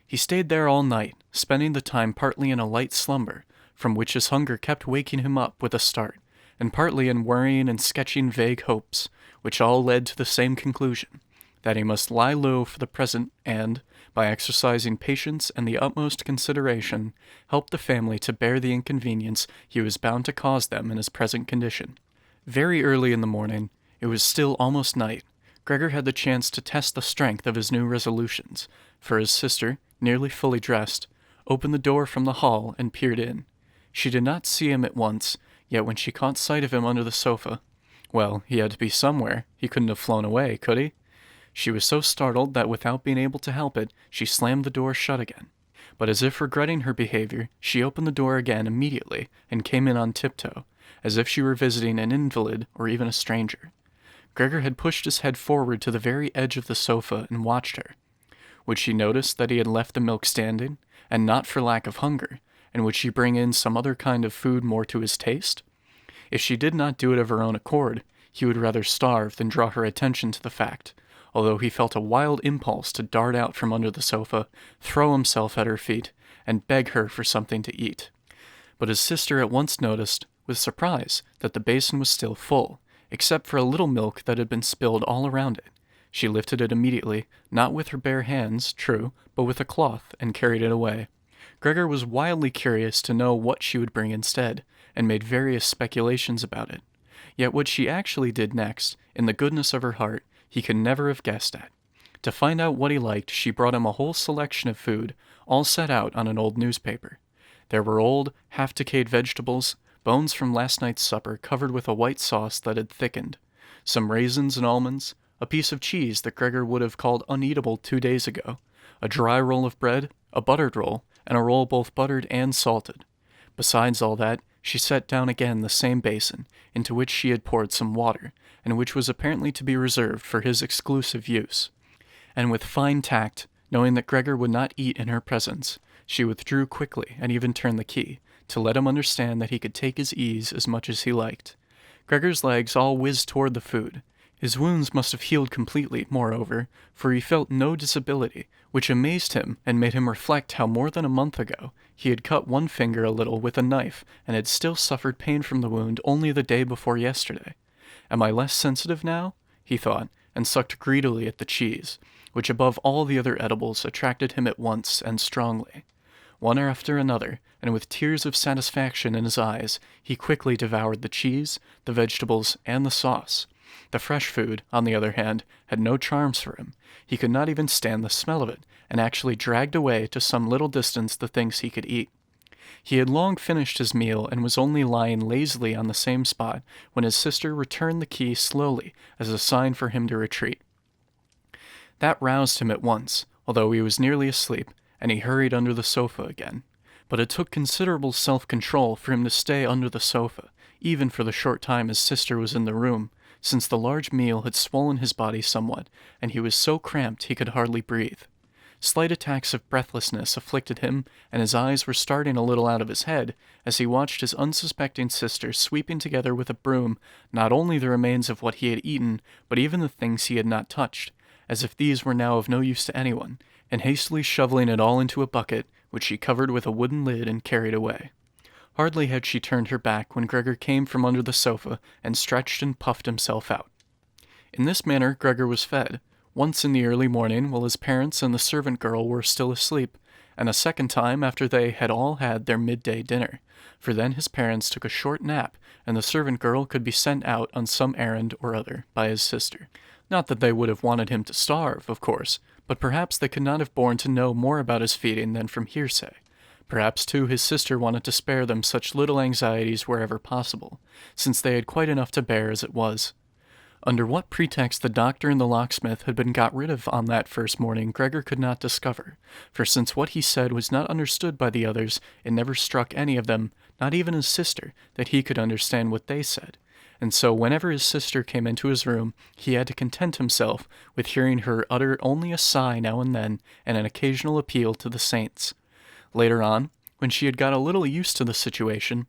He stayed there all night, spending the time partly in a light slumber, from which his hunger kept waking him up with a start, and partly in worrying and sketching vague hopes, which all led to the same conclusion, that he must lie low for the present and, by exercising patience and the utmost consideration, help the family to bear the inconvenience he was bound to cause them in his present condition. Very early in the morning, it was still almost night, Gregor had the chance to test the strength of his new resolutions, for his sister, nearly fully dressed, opened the door from the hall and peered in. She did not see him at once, yet when she caught sight of him under the sofa, well, he had to be somewhere, he couldn't have flown away, could he? She was so startled that without being able to help it, she slammed the door shut again. But as if regretting her behavior, she opened the door again immediately and came in on tiptoe, as if she were visiting an invalid or even a stranger. Gregor had pushed his head forward to the very edge of the sofa and watched her. Would she notice that he had left the milk standing, and not for lack of hunger, and would she bring in some other kind of food more to his taste? If she did not do it of her own accord, he would rather starve than draw her attention to the fact, although he felt a wild impulse to dart out from under the sofa, throw himself at her feet, and beg her for something to eat. But his sister at once noticed, with surprise, that the basin was still full, except for a little milk that had been spilled all around it. She lifted it immediately, not with her bare hands, true, but with a cloth, and carried it away. Gregor was wildly curious to know what she would bring instead, and made various speculations about it. Yet what she actually did next, in the goodness of her heart, he could never have guessed at. To find out what he liked, she brought him a whole selection of food, all set out on an old newspaper. There were old, half-decayed vegetables, bones from last night's supper covered with a white sauce that had thickened, some raisins and almonds, a piece of cheese that Gregor would have called uneatable 2 days ago, a dry roll of bread, a buttered roll, and a roll both buttered and salted. Besides all that, she set down again the same basin, into which she had poured some water, and which was apparently to be reserved for his exclusive use. And with fine tact, knowing that Gregor would not eat in her presence, she withdrew quickly and even turned the key, to let him understand that he could take his ease as much as he liked. Gregor's legs all whizzed toward the food. His wounds must have healed completely, moreover, for he felt no disability, which amazed him and made him reflect how more than a month ago he had cut one finger a little with a knife and had still suffered pain from the wound only the day before yesterday. Am I less sensitive now? He thought, and sucked greedily at the cheese, which above all the other edibles attracted him at once and strongly. One after another, and with tears of satisfaction in his eyes, he quickly devoured the cheese, the vegetables, and the sauce. The fresh food, on the other hand, had no charms for him. He could not even stand the smell of it, and actually dragged away to some little distance the things he could eat. He had long finished his meal and was only lying lazily on the same spot when his sister returned the key slowly as a sign for him to retreat. That roused him at once, although he was nearly asleep, and he hurried under the sofa again. But it took considerable self-control for him to stay under the sofa, even for the short time his sister was in the room, since the large meal had swollen his body somewhat, and he was so cramped he could hardly breathe. Slight attacks of breathlessness afflicted him, and his eyes were starting a little out of his head as he watched his unsuspecting sister sweeping together with a broom not only the remains of what he had eaten, but even the things he had not touched, as if these were now of no use to anyone, and hastily shoveling it all into a bucket, which she covered with a wooden lid and carried away. Hardly had she turned her back when Gregor came from under the sofa and stretched and puffed himself out. In this manner Gregor was fed, once in the early morning while his parents and the servant girl were still asleep, and a second time after they had all had their midday dinner, for then his parents took a short nap, and the servant girl could be sent out on some errand or other by his sister. Not that they would have wanted him to starve, of course, but perhaps they could not have borne to know more about his feeding than from hearsay. Perhaps, too, his sister wanted to spare them such little anxieties wherever possible, since they had quite enough to bear as it was. Under what pretext the doctor and the locksmith had been got rid of on that first morning Gregor could not discover, for since what he said was not understood by the others, it never struck any of them, not even his sister, that he could understand what they said, and so whenever his sister came into his room, he had to content himself with hearing her utter only a sigh now and then and an occasional appeal to the saints. Later on, when she had got a little used to the situation,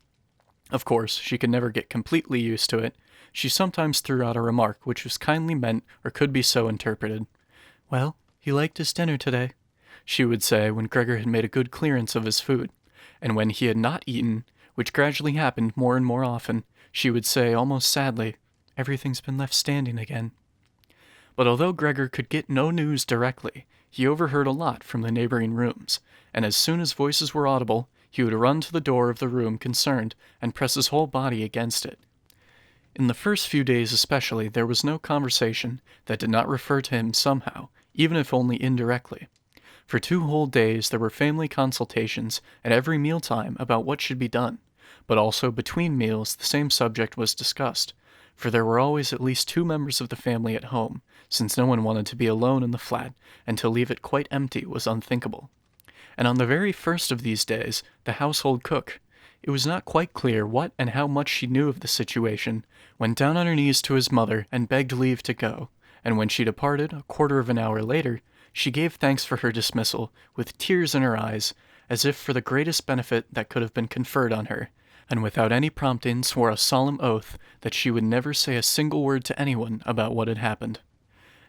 of course she could never get completely used to it, she sometimes threw out a remark which was kindly meant or could be so interpreted. "Well, he liked his dinner today," she would say when Gregor had made a good clearance of his food, and when he had not eaten, which gradually happened more and more often, she would say almost sadly, "Everything's been left standing again." But although Gregor could get no news directly, he overheard a lot from the neighboring rooms, and as soon as voices were audible, he would run to the door of the room concerned and press his whole body against it. In the first few days especially, there was no conversation that did not refer to him somehow, even if only indirectly. For 2 whole days there were family consultations at every mealtime about what should be done, but also between meals the same subject was discussed, for there were always at least 2 members of the family at home, since no one wanted to be alone in the flat, and to leave it quite empty was unthinkable. And on the very first of these days, the household cook, it was not quite clear what and how much she knew of the situation, went down on her knees to his mother and begged leave to go, and when she departed, a quarter of an hour later, she gave thanks for her dismissal, with tears in her eyes, as if for the greatest benefit that could have been conferred on her, and without any prompting swore a solemn oath that she would never say a single word to anyone about what had happened.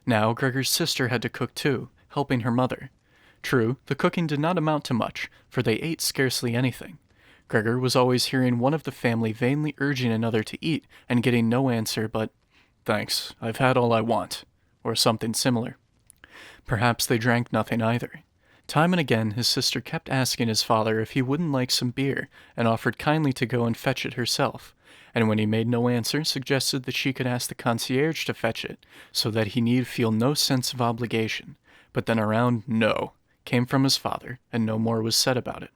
Now Gregor's sister had to cook too, helping her mother. True, the cooking did not amount to much, for they ate scarcely anything. Gregor was always hearing one of the family vainly urging another to eat, and getting no answer but, "Thanks, I've had all I want," or something similar. Perhaps they drank nothing either. Time and again his sister kept asking his father if he wouldn't like some beer, and offered kindly to go and fetch it herself, and when he made no answer suggested that she could ask the concierge to fetch it, so that he need feel no sense of obligation, but then a round "no" came from his father, and no more was said about it.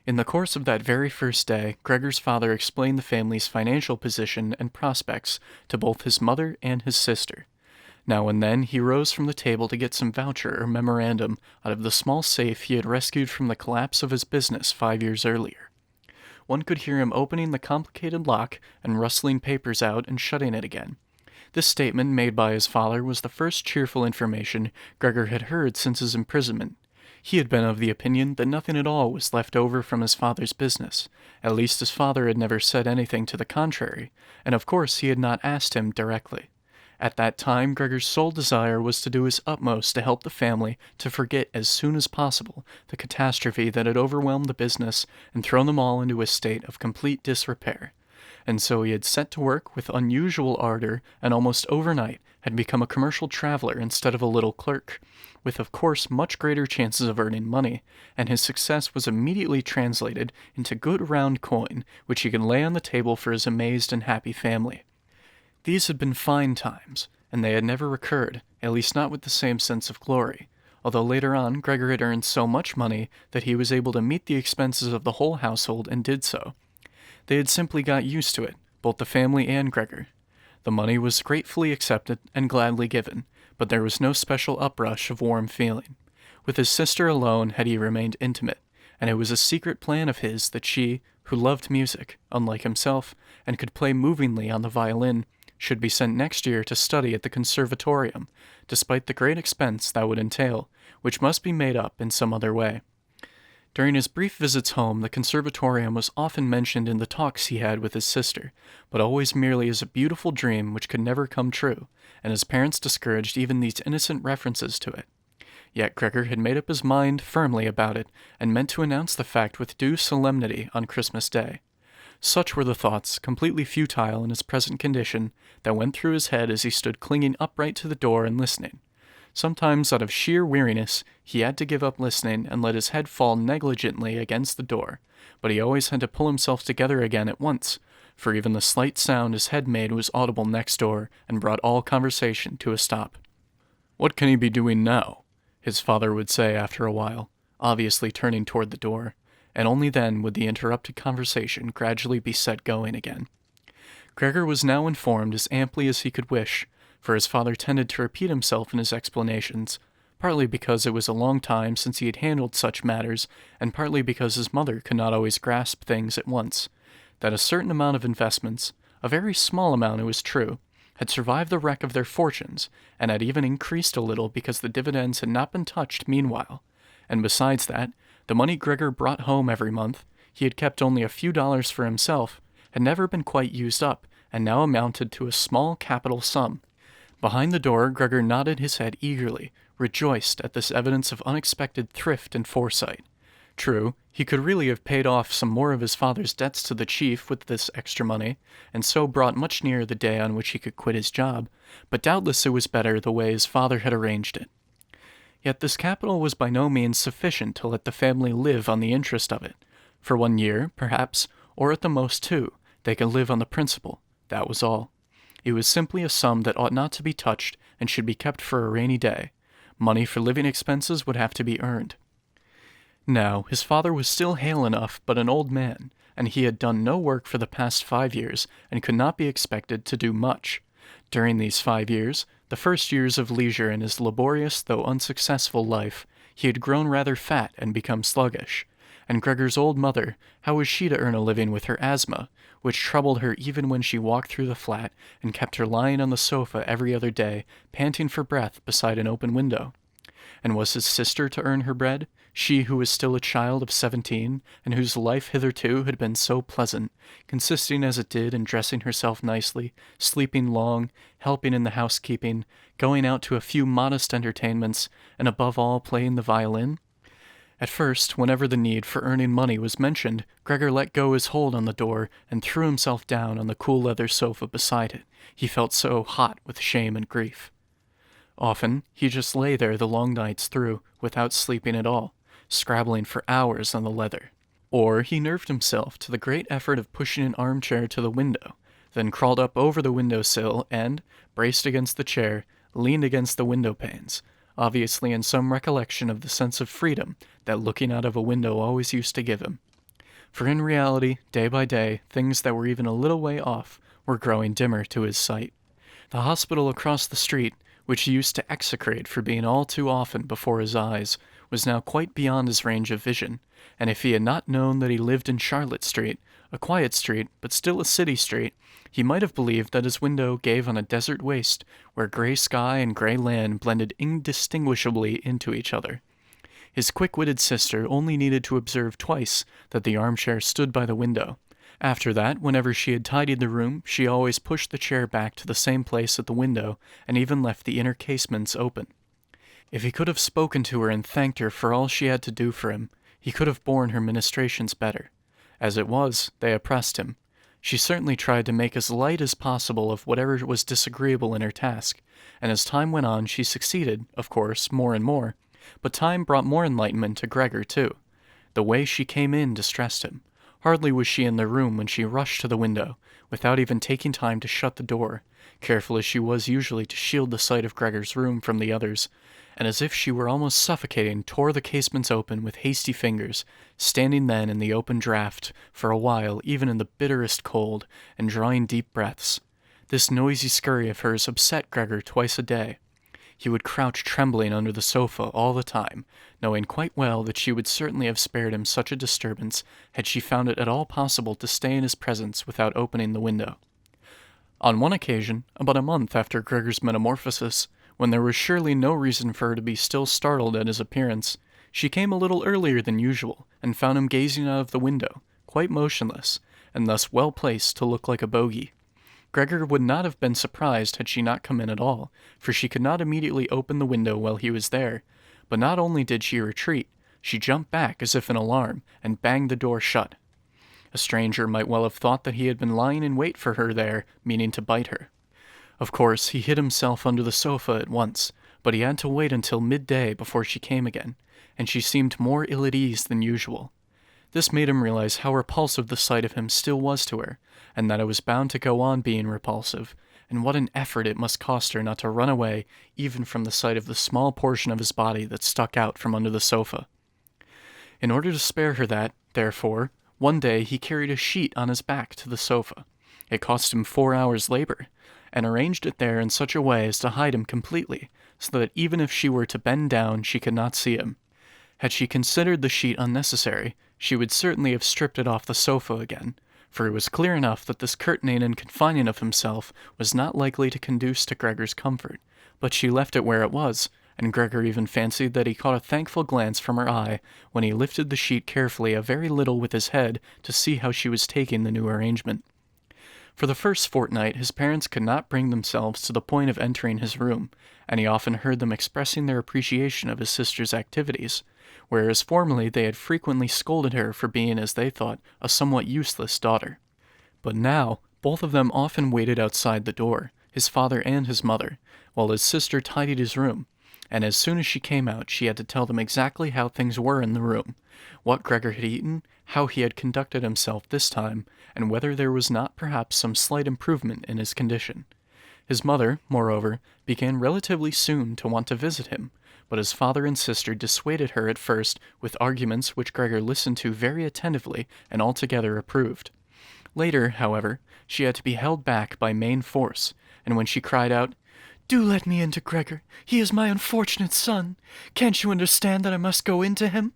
In the course of that very first day, Gregor's father explained the family's financial position and prospects to both his mother and his sister. Now and then he rose from the table to get some voucher or memorandum out of the small safe he had rescued from the collapse of his business 5 years earlier. one could hear him opening the complicated lock and rustling papers out and shutting it again. This statement made by his father was the first cheerful information Gregor had heard since his imprisonment. He had been of the opinion that nothing at all was left over from his father's business. At least his father had never said anything to the contrary, and of course he had not asked him directly. At that time, Gregor's sole desire was to do his utmost to help the family to forget as soon as possible the catastrophe that had overwhelmed the business and thrown them all into a state of complete disrepair. And so he had set to work with unusual ardor and almost overnight had become a commercial traveler instead of a little clerk, with of course much greater chances of earning money, and his success was immediately translated into good round coin which he could lay on the table for his amazed and happy family. These had been fine times, and they had never recurred, at least not with the same sense of glory, although later on Gregor had earned so much money that he was able to meet the expenses of the whole household and did so. They had simply got used to it, both the family and Gregor. The money was gratefully accepted and gladly given, but there was no special uprush of warm feeling. With his sister alone had he remained intimate, and it was a secret plan of his that she, who loved music, unlike himself, and could play movingly on the violin, should be sent next year to study at the conservatorium, despite the great expense that would entail, which must be made up in some other way. During his brief visits home, the conservatorium was often mentioned in the talks he had with his sister, but always merely as a beautiful dream which could never come true, and his parents discouraged even these innocent references to it. Yet Gregor had made up his mind firmly about it, and meant to announce the fact with due solemnity on Christmas Day. Such were the thoughts, completely futile in his present condition, that went through his head as he stood clinging upright to the door and listening. Sometimes, out of sheer weariness, he had to give up listening and let his head fall negligently against the door, but he always had to pull himself together again at once, for even the slight sound his head made was audible next door and brought all conversation to a stop. "What can he be doing now?" his father would say after a while, obviously turning toward the door, and only then would the interrupted conversation gradually be set going again. Gregor was now informed as amply as he could wish, for his father tended to repeat himself in his explanations, partly because it was a long time since he had handled such matters, and partly because his mother could not always grasp things at once, that a certain amount of investments, a very small amount it was true, had survived the wreck of their fortunes, and had even increased a little because the dividends had not been touched meanwhile, and besides that, the money Gregor brought home every month, he had kept only a few dollars for himself, had never been quite used up, and now amounted to a small capital sum. Behind the door, Gregor nodded his head eagerly, rejoiced at this evidence of unexpected thrift and foresight. True, he could really have paid off some more of his father's debts to the chief with this extra money, and so brought much nearer the day on which he could quit his job, but doubtless it was better the way his father had arranged it. Yet this capital was by no means sufficient to let the family live on the interest of it. For 1 year, perhaps, or at the most 2, they could live on the principal. That was all. It was simply a sum that ought not to be touched and should be kept for a rainy day. Money for living expenses would have to be earned. Now, his father was still hale enough, but an old man, and he had done no work for the past 5 years and could not be expected to do much. During these 5 years, the first years of leisure in his laborious though unsuccessful life, he had grown rather fat and become sluggish. And Gregor's old mother, how was she to earn a living with her asthma, which troubled her even when she walked through the flat and kept her lying on the sofa every other day, panting for breath beside an open window? And was his sister to earn her bread, she who was still a child of 17, and whose life hitherto had been so pleasant, consisting as it did in dressing herself nicely, sleeping long, helping in the housekeeping, going out to a few modest entertainments, and above all playing the violin? At first, whenever the need for earning money was mentioned, Gregor let go his hold on the door and threw himself down on the cool leather sofa beside it. He felt so hot with shame and grief. Often, he just lay there the long nights through, without sleeping at all, scrabbling for hours on the leather. Or he nerved himself to the great effort of pushing an armchair to the window, then crawled up over the windowsill and, braced against the chair, leaned against the window panes, obviously in some recollection of the sense of freedom that looking out of a window always used to give him. For in reality, day by day, things that were even a little way off were growing dimmer to his sight. The hospital across the street, which he used to execrate for being all too often before his eyes, was now quite beyond his range of vision, and if he had not known that he lived in Charlotte Street, a quiet street, but still a city street, he might have believed that his window gave on a desert waste where gray sky and gray land blended indistinguishably into each other. His quick-witted sister only needed to observe twice that the armchair stood by the window. After that, whenever she had tidied the room, she always pushed the chair back to the same place at the window, and even left the inner casements open. If he could have spoken to her and thanked her for all she had to do for him, he could have borne her ministrations better. As it was, they oppressed him. She certainly tried to make as light as possible of whatever was disagreeable in her task, and as time went on she succeeded, of course, more and more, but time brought more enlightenment to Gregor, too. The way she came in distressed him. Hardly was she in the room when she rushed to the window, without even taking time to shut the door, careful as she was usually to shield the sight of Gregor's room from the others, and as if she were almost suffocating, tore the casements open with hasty fingers, standing then in the open draught for a while, even in the bitterest cold, and drawing deep breaths. This noisy scurry of hers upset Gregor twice a day. He would crouch trembling under the sofa all the time, knowing quite well that she would certainly have spared him such a disturbance had she found it at all possible to stay in his presence without opening the window. On one occasion, about a month after Gregor's metamorphosis, when there was surely no reason for her to be still startled at his appearance, she came a little earlier than usual, and found him gazing out of the window, quite motionless, and thus well placed to look like a bogey. Gregor would not have been surprised had she not come in at all, for she could not immediately open the window while he was there, but not only did she retreat, she jumped back as if in alarm, and banged the door shut. A stranger might well have thought that he had been lying in wait for her there, meaning to bite her. Of course, he hid himself under the sofa at once, but he had to wait until midday before she came again, and she seemed more ill at ease than usual. This made him realize how repulsive the sight of him still was to her, and that it was bound to go on being repulsive, and what an effort it must cost her not to run away even from the sight of the small portion of his body that stuck out from under the sofa. In order to spare her that, therefore, one day he carried a sheet on his back to the sofa. It cost him 4 hours' labor, and arranged it there in such a way as to hide him completely, so that even if she were to bend down she could not see him. Had she considered the sheet unnecessary, she would certainly have stripped it off the sofa again, for it was clear enough that this curtaining and confining of himself was not likely to conduce to Gregor's comfort, but she left it where it was, and Gregor even fancied that he caught a thankful glance from her eye when he lifted the sheet carefully a very little with his head to see how she was taking the new arrangement. For the first fortnight his parents could not bring themselves to the point of entering his room, and he often heard them expressing their appreciation of his sister's activities, whereas formerly they had frequently scolded her for being, as they thought, a somewhat useless daughter. But now both of them often waited outside the door, his father and his mother, while his sister tidied his room, and as soon as she came out she had to tell them exactly how things were in the room, what Gregor had eaten, how he had conducted himself this time, and whether there was not perhaps some slight improvement in his condition. His mother, moreover, began relatively soon to want to visit him, but his father and sister dissuaded her at first with arguments which Gregor listened to very attentively and altogether approved. Later, however, she had to be held back by main force, and when she cried out, "Do let me into Gregor. He is my unfortunate son. Can't you understand that I must go into him?"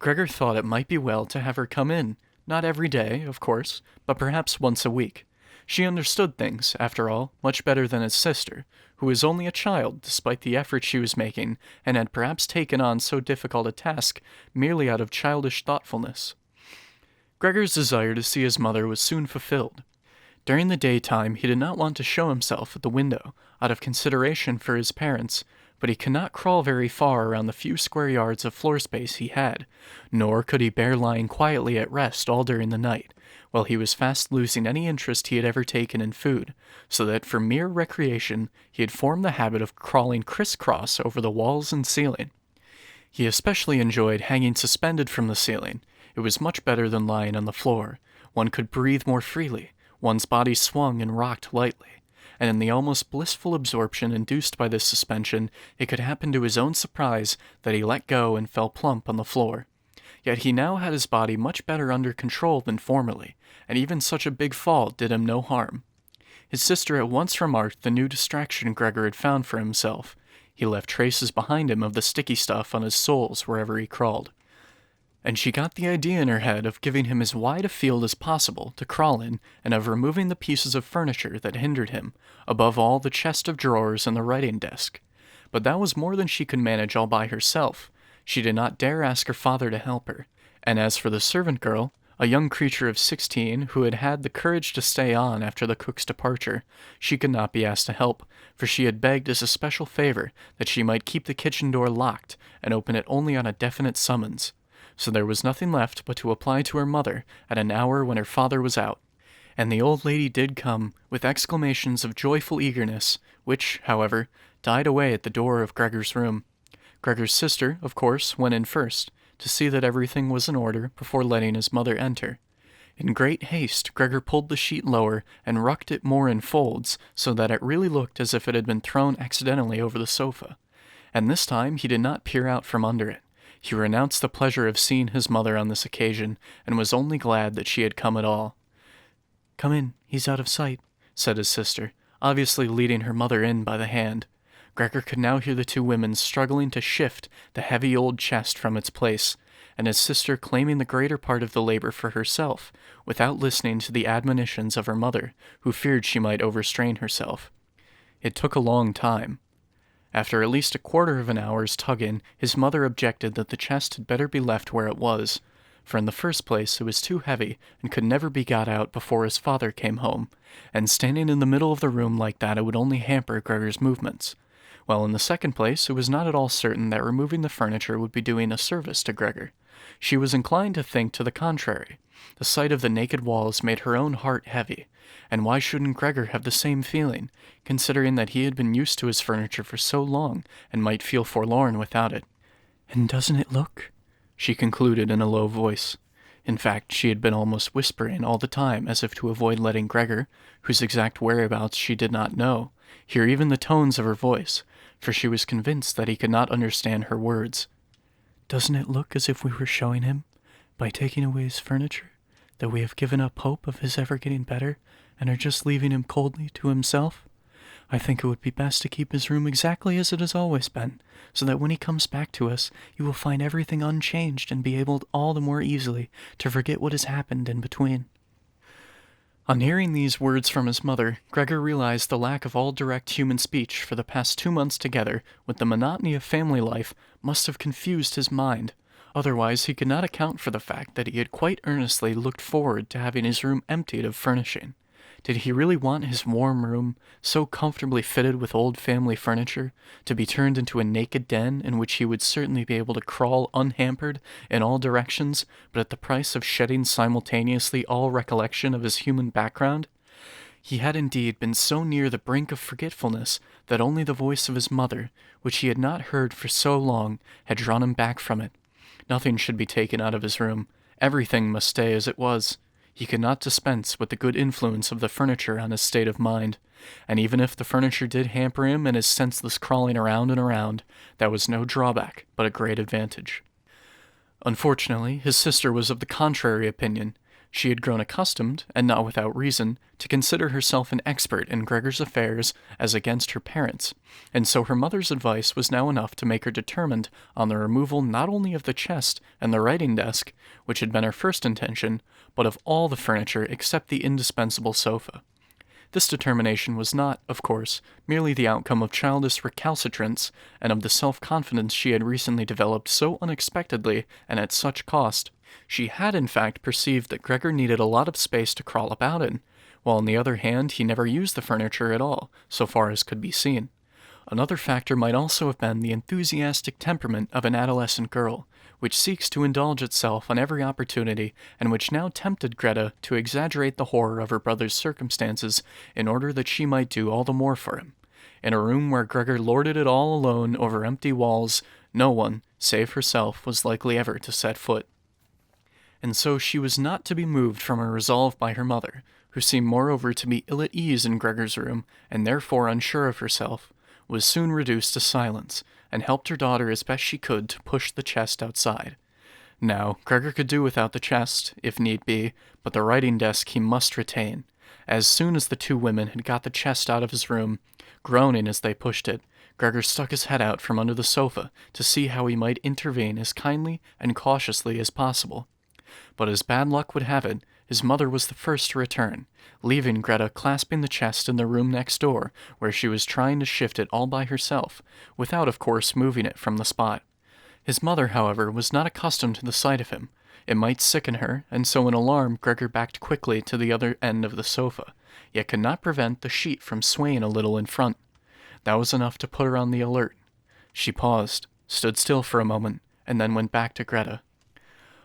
Gregor thought it might be well to have her come in, not every day, of course, but perhaps once a week. She understood things, after all, much better than his sister, who was only a child despite the effort she was making, and had perhaps taken on so difficult a task merely out of childish thoughtfulness. Gregor's desire to see his mother was soon fulfilled. During the daytime he did not want to show himself at the window, out of consideration for his parents, but he could not crawl very far around the few square yards of floor space he had, nor could he bear lying quietly at rest all during the night, while he was fast losing any interest he had ever taken in food, so that for mere recreation he had formed the habit of crawling crisscross over the walls and ceiling. He especially enjoyed hanging suspended from the ceiling. It was much better than lying on the floor. One could breathe more freely, one's body swung and rocked lightly, and in the almost blissful absorption induced by this suspension, it could happen to his own surprise that he let go and fell plump on the floor. Yet he now had his body much better under control than formerly, and even such a big fall did him no harm. His sister at once remarked the new distraction Gregor had found for himself. He left traces behind him of the sticky stuff on his soles wherever he crawled. And she got the idea in her head of giving him as wide a field as possible to crawl in, and of removing the pieces of furniture that hindered him, above all the chest of drawers and the writing desk. But that was more than she could manage all by herself. She did not dare ask her father to help her. And as for the servant girl, a young creature of 16 who had had the courage to stay on after the cook's departure, she could not be asked to help, for she had begged as a special favor that she might keep the kitchen door locked and open it only on a definite summons. So there was nothing left but to apply to her mother at an hour when her father was out. And the old lady did come, with exclamations of joyful eagerness, which, however, died away at the door of Gregor's room. Gregor's sister, of course, went in first, to see that everything was in order before letting his mother enter. In great haste, Gregor pulled the sheet lower and rucked it more in folds, so that it really looked as if it had been thrown accidentally over the sofa. And this time he did not peer out from under it. He renounced the pleasure of seeing his mother on this occasion, and was only glad that she had come at all. "Come in, he's out of sight," said his sister, obviously leading her mother in by the hand. Gregor could now hear the two women struggling to shift the heavy old chest from its place, and his sister claiming the greater part of the labor for herself, without listening to the admonitions of her mother, who feared she might overstrain herself. It took a long time. After at least a quarter of an hour's tugging, his mother objected that the chest had better be left where it was, for in the first place it was too heavy and could never be got out before his father came home, and standing in the middle of the room like that it would only hamper Gregor's movements. While in the second place, it was not at all certain that removing the furniture would be doing a service to Gregor. She was inclined to think to the contrary. The sight of the naked walls made her own heart heavy, and why shouldn't Gregor have the same feeling, considering that he had been used to his furniture for so long, and might feel forlorn without it? "And doesn't it look?" she concluded in a low voice. In fact, she had been almost whispering all the time, as if to avoid letting Gregor, whose exact whereabouts she did not know, hear even the tones of her voice, for she was convinced that he could not understand her words. "Doesn't it look as if we were showing him, by taking away his furniture, that we have given up hope of his ever getting better, and are just leaving him coldly to himself? I think it would be best to keep his room exactly as it has always been, so that when he comes back to us, he will find everything unchanged and be able all the more easily to forget what has happened in between." On hearing these words from his mother, Gregor realized the lack of all direct human speech for the past 2 months together with the monotony of family life must have confused his mind. Otherwise, he could not account for the fact that he had quite earnestly looked forward to having his room emptied of furnishing. Did he really want his warm room, so comfortably fitted with old family furniture, to be turned into a naked den in which he would certainly be able to crawl unhampered in all directions, but at the price of shedding simultaneously all recollection of his human background? He had indeed been so near the brink of forgetfulness that only the voice of his mother, which he had not heard for so long, had drawn him back from it. Nothing should be taken out of his room. Everything must stay as it was. He could not dispense with the good influence of the furniture on his state of mind, and even if the furniture did hamper him in his senseless crawling around and around, that was no drawback, but a great advantage. Unfortunately, his sister was of the contrary opinion. She had grown accustomed, and not without reason, to consider herself an expert in Gregor's affairs as against her parents, and so her mother's advice was now enough to make her determined on the removal not only of the chest and the writing desk, which had been her first intention, but of all the furniture except the indispensable sofa. This determination was not, of course, merely the outcome of childish recalcitrance and of the self-confidence she had recently developed so unexpectedly and at such cost. She had, in fact, perceived that Gregor needed a lot of space to crawl about in, while on the other hand he never used the furniture at all, so far as could be seen. Another factor might also have been the enthusiastic temperament of an adolescent girl, which seeks to indulge itself on every opportunity, and which now tempted Greta to exaggerate the horror of her brother's circumstances in order that she might do all the more for him. In a room where Gregor lorded it all alone over empty walls, no one, save herself, was likely ever to set foot. And so she was not to be moved from her resolve by her mother, who seemed moreover to be ill at ease in Gregor's room, and therefore unsure of herself, was soon reduced to silence, and helped her daughter as best she could to push the chest outside. Now, Gregor could do without the chest, if need be, but the writing desk he must retain. As soon as the two women had got the chest out of his room, groaning as they pushed it, Gregor stuck his head out from under the sofa to see how he might intervene as kindly and cautiously as possible. But as bad luck would have it, his mother was the first to return, leaving Greta clasping the chest in the room next door, where she was trying to shift it all by herself, without of course moving it from the spot. His mother, however, was not accustomed to the sight of him. It might sicken her, and so in alarm Gregor backed quickly to the other end of the sofa, yet could not prevent the sheet from swaying a little in front. That was enough to put her on the alert. She paused, stood still for a moment, and then went back to Greta.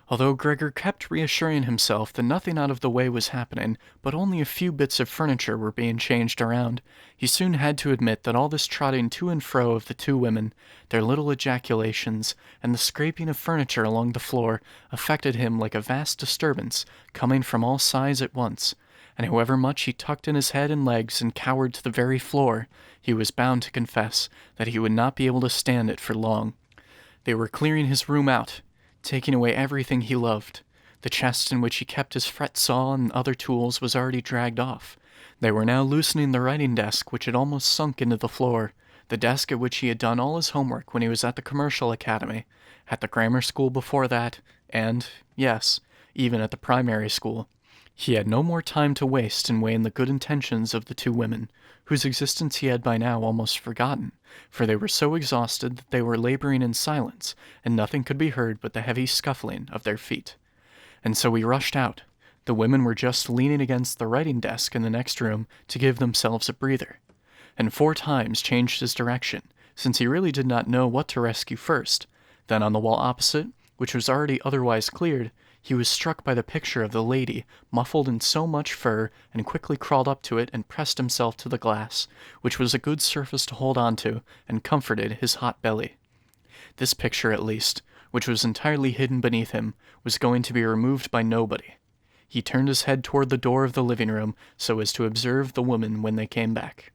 Although Gregor kept reassuring himself that nothing out of the way was happening, but only a few bits of furniture were being changed around, he soon had to admit that all this trotting to and fro of the two women, their little ejaculations, and the scraping of furniture along the floor affected him like a vast disturbance coming from all sides at once, and however much he tucked in his head and legs and cowered to the very floor, he was bound to confess that he would not be able to stand it for long. They were clearing his room out, taking away everything he loved. The chest in which he kept his fret saw and other tools was already dragged off. They were now loosening the writing desk, which had almost sunk into the floor, the desk at which he had done all his homework when he was at the commercial academy, at the grammar school before that, and, yes, even at the primary school. He had no more time to waste in weighing the good intentions of the two women, whose existence he had by now almost forgotten, for they were so exhausted that they were laboring in silence, and nothing could be heard but the heavy scuffling of their feet. And so he rushed out. The women were just leaning against the writing desk in the next room to give themselves a breather, and 4 times changed his direction, since he really did not know what to rescue first. Then on the wall opposite, which was already otherwise cleared, he was struck by the picture of the lady, muffled in so much fur, and quickly crawled up to it and pressed himself to the glass, which was a good surface to hold on to, and comforted his hot belly. This picture, at least, which was entirely hidden beneath him, was going to be removed by nobody. He turned his head toward the door of the living room so as to observe the women when they came back.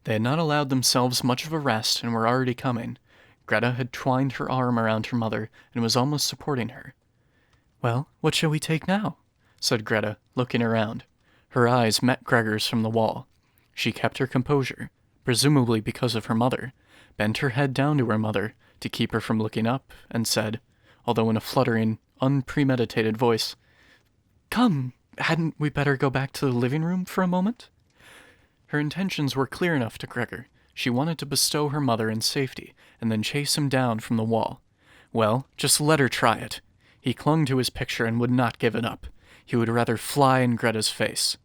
They had not allowed themselves much of a rest and were already coming. Greta had twined her arm around her mother and was almost supporting her. "Well, what shall we take now?" said Greta, looking around. Her eyes met Gregor's from the wall. She kept her composure, presumably because of her mother, bent her head down to her mother to keep her from looking up, and said, although in a fluttering, unpremeditated voice, "Come, hadn't we better go back to the living room for a moment?" Her intentions were clear enough to Gregor. She wanted to bestow her mother in safety, and then chase him down from the wall. Well, just let her try it. He clung to his picture and would not give it up. He would rather fly in Greta's face.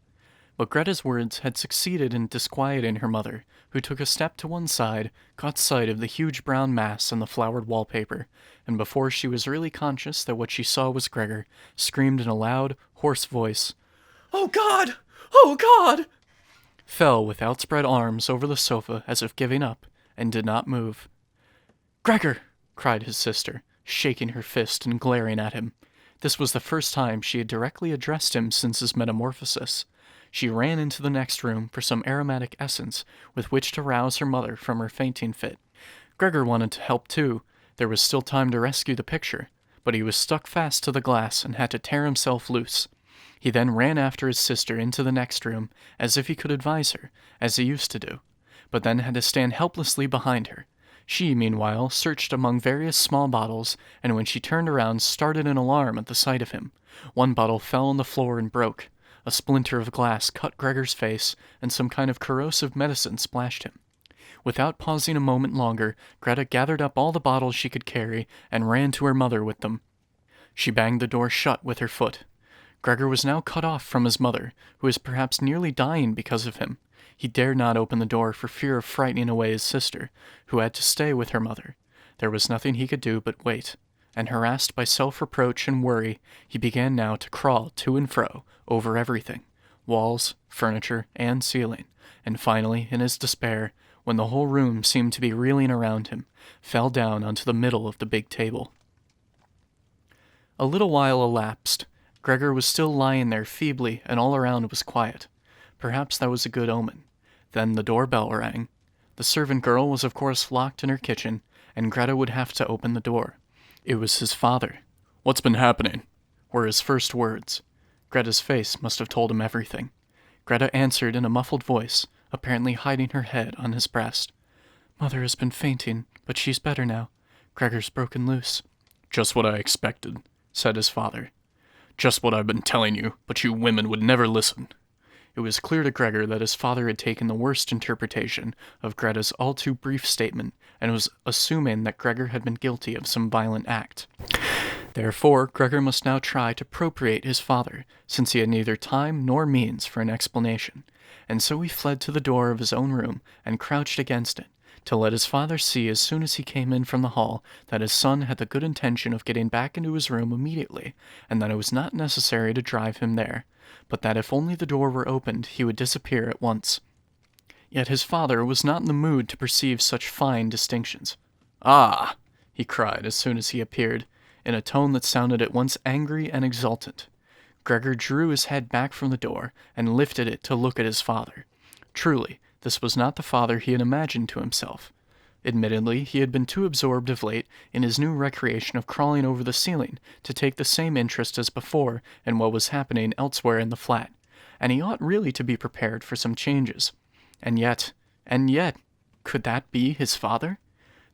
But Greta's words had succeeded in disquieting her mother, who took a step to one side, caught sight of the huge brown mass on the flowered wallpaper, and before she was really conscious that what she saw was Gregor, screamed in a loud, hoarse voice, "Oh God! Oh God!" fell with outspread arms over the sofa as if giving up, and did not move. "Gregor!" cried his sister, shaking her fist and glaring at him. This was the first time she had directly addressed him since his metamorphosis. She ran into the next room for some aromatic essence with which to rouse her mother from her fainting fit. Gregor wanted to help too. There was still time to rescue the picture, but he was stuck fast to the glass and had to tear himself loose. He then ran after his sister into the next room, as if he could advise her, as he used to do, but then had to stand helplessly behind her. She, meanwhile, searched among various small bottles, and when she turned around, started in alarm at the sight of him. One bottle fell on the floor and broke. A splinter of glass cut Gregor's face, and some kind of corrosive medicine splashed him. Without pausing a moment longer, Greta gathered up all the bottles she could carry and ran to her mother with them. She banged the door shut with her foot. Gregor was now cut off from his mother, who was perhaps nearly dying because of him. He dared not open the door for fear of frightening away his sister, who had to stay with her mother. There was nothing he could do but wait, and harassed by self-reproach and worry, he began now to crawl to and fro over everything, walls, furniture, and ceiling, and finally, in his despair, when the whole room seemed to be reeling around him, fell down onto the middle of the big table. A little while elapsed. Gregor was still lying there feebly, and all around was quiet. Perhaps that was a good omen. Then the doorbell rang. The servant girl was of course locked in her kitchen, and Greta would have to open the door. It was his father. "What's been happening?" were his first words. Greta's face must have told him everything. Greta answered in a muffled voice, apparently hiding her head on his breast. Mother has been fainting, but she's better now. Gregor's broken loose. Just what I expected, said his father. Just what I've been telling you, but you women would never listen. It was clear to Gregor that his father had taken the worst interpretation of Greta's all too brief statement and was assuming that Gregor had been guilty of some violent act. Therefore, Gregor must now try to propitiate his father, since he had neither time nor means for an explanation, and so he fled to the door of his own room and crouched against it, to let his father see as soon as he came in from the hall that his son had the good intention of getting back into his room immediately, and that it was not necessary to drive him there, but that if only the door were opened he would disappear at once. Yet his father was not in the mood to perceive such fine distinctions. "Ah!" he cried as soon as he appeared, in a tone that sounded at once angry and exultant. Gregor drew his head back from the door and lifted it to look at his father. Truly, this was not the father he had imagined to himself. Admittedly, he had been too absorbed of late in his new recreation of crawling over the ceiling to take the same interest as before in what was happening elsewhere in the flat, and he ought really to be prepared for some changes. And yet, could that be his father?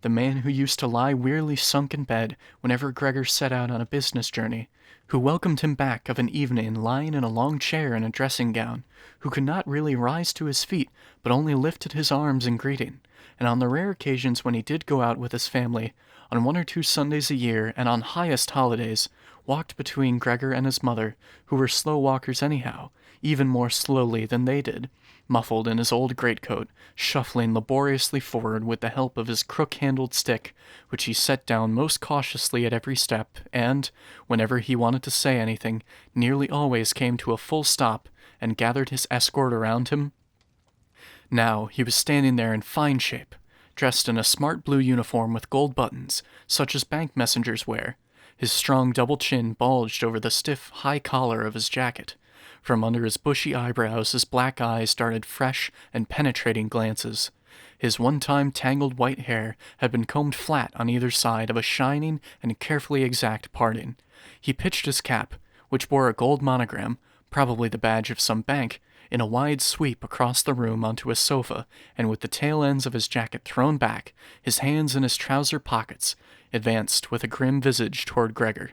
The man who used to lie wearily sunk in bed whenever Gregor set out on a business journey, who welcomed him back of an evening lying in a long chair in a dressing gown, who could not really rise to his feet but only lifted his arms in greeting, and on the rare occasions when he did go out with his family, on 1 or 2 Sundays a year and on highest holidays, walked between Gregor and his mother, who were slow walkers anyhow, even more slowly than they did, muffled in his old greatcoat, shuffling laboriously forward with the help of his crook-handled stick, which he set down most cautiously at every step, and, whenever he wanted to say anything, nearly always came to a full stop and gathered his escort around him. Now he was standing there in fine shape, dressed in a smart blue uniform with gold buttons, such as bank messengers wear. His strong double chin bulged over the stiff, high collar of his jacket. From under his bushy eyebrows his black eyes darted fresh and penetrating glances. His one-time tangled white hair had been combed flat on either side of a shining and carefully exact parting. He pitched his cap, which bore a gold monogram, probably the badge of some bank, in a wide sweep across the room onto a sofa, and with the tail ends of his jacket thrown back, his hands in his trouser pockets, advanced with a grim visage toward Gregor.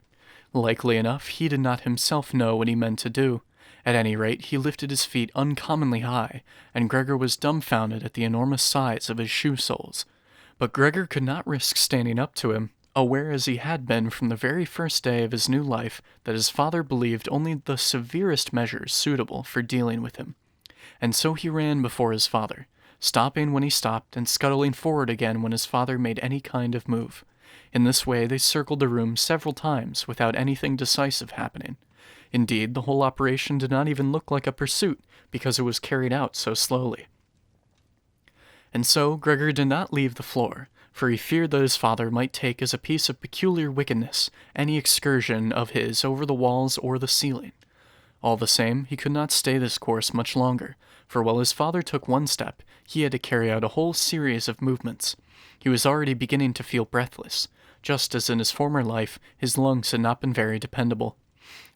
Likely enough, he did not himself know what he meant to do. At any rate, he lifted his feet uncommonly high, and Gregor was dumbfounded at the enormous size of his shoe soles. But Gregor could not risk standing up to him, aware as he had been from the very first day of his new life that his father believed only the severest measures suitable for dealing with him. And so he ran before his father, stopping when he stopped and scuttling forward again when his father made any kind of move. In this way they circled the room several times without anything decisive happening. Indeed, the whole operation did not even look like a pursuit, because it was carried out so slowly. And so Gregor did not leave the floor, for he feared that his father might take as a piece of peculiar wickedness any excursion of his over the walls or the ceiling. All the same, he could not stay this course much longer, for while his father took one step, he had to carry out a whole series of movements. He was already beginning to feel breathless, just as in his former life his lungs had not been very dependable.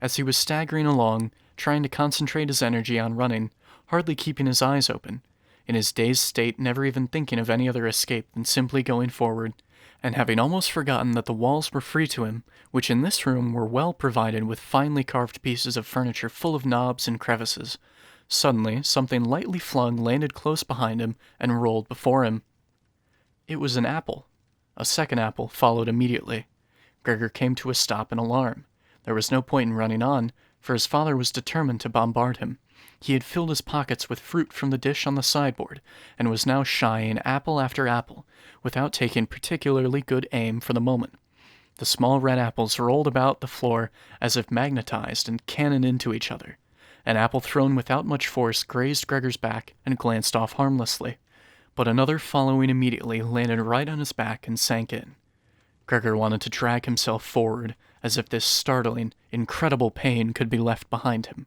As he was staggering along, trying to concentrate his energy on running, hardly keeping his eyes open, in his dazed state never even thinking of any other escape than simply going forward, and having almost forgotten that the walls were free to him, which in this room were well provided with finely carved pieces of furniture full of knobs and crevices. Suddenly, something lightly flung landed close behind him and rolled before him. It was an apple. A second apple followed immediately. Gregor came to a stop in alarm. There was no point in running on, for his father was determined to bombard him. He had filled his pockets with fruit from the dish on the sideboard, and was now shying apple after apple, without taking particularly good aim for the moment. The small red apples rolled about the floor as if magnetized and cannoned into each other. An apple thrown without much force grazed Gregor's back and glanced off harmlessly, but another following immediately landed right on his back and sank in. Gregor wanted to drag himself forward, as if this startling, incredible pain could be left behind him,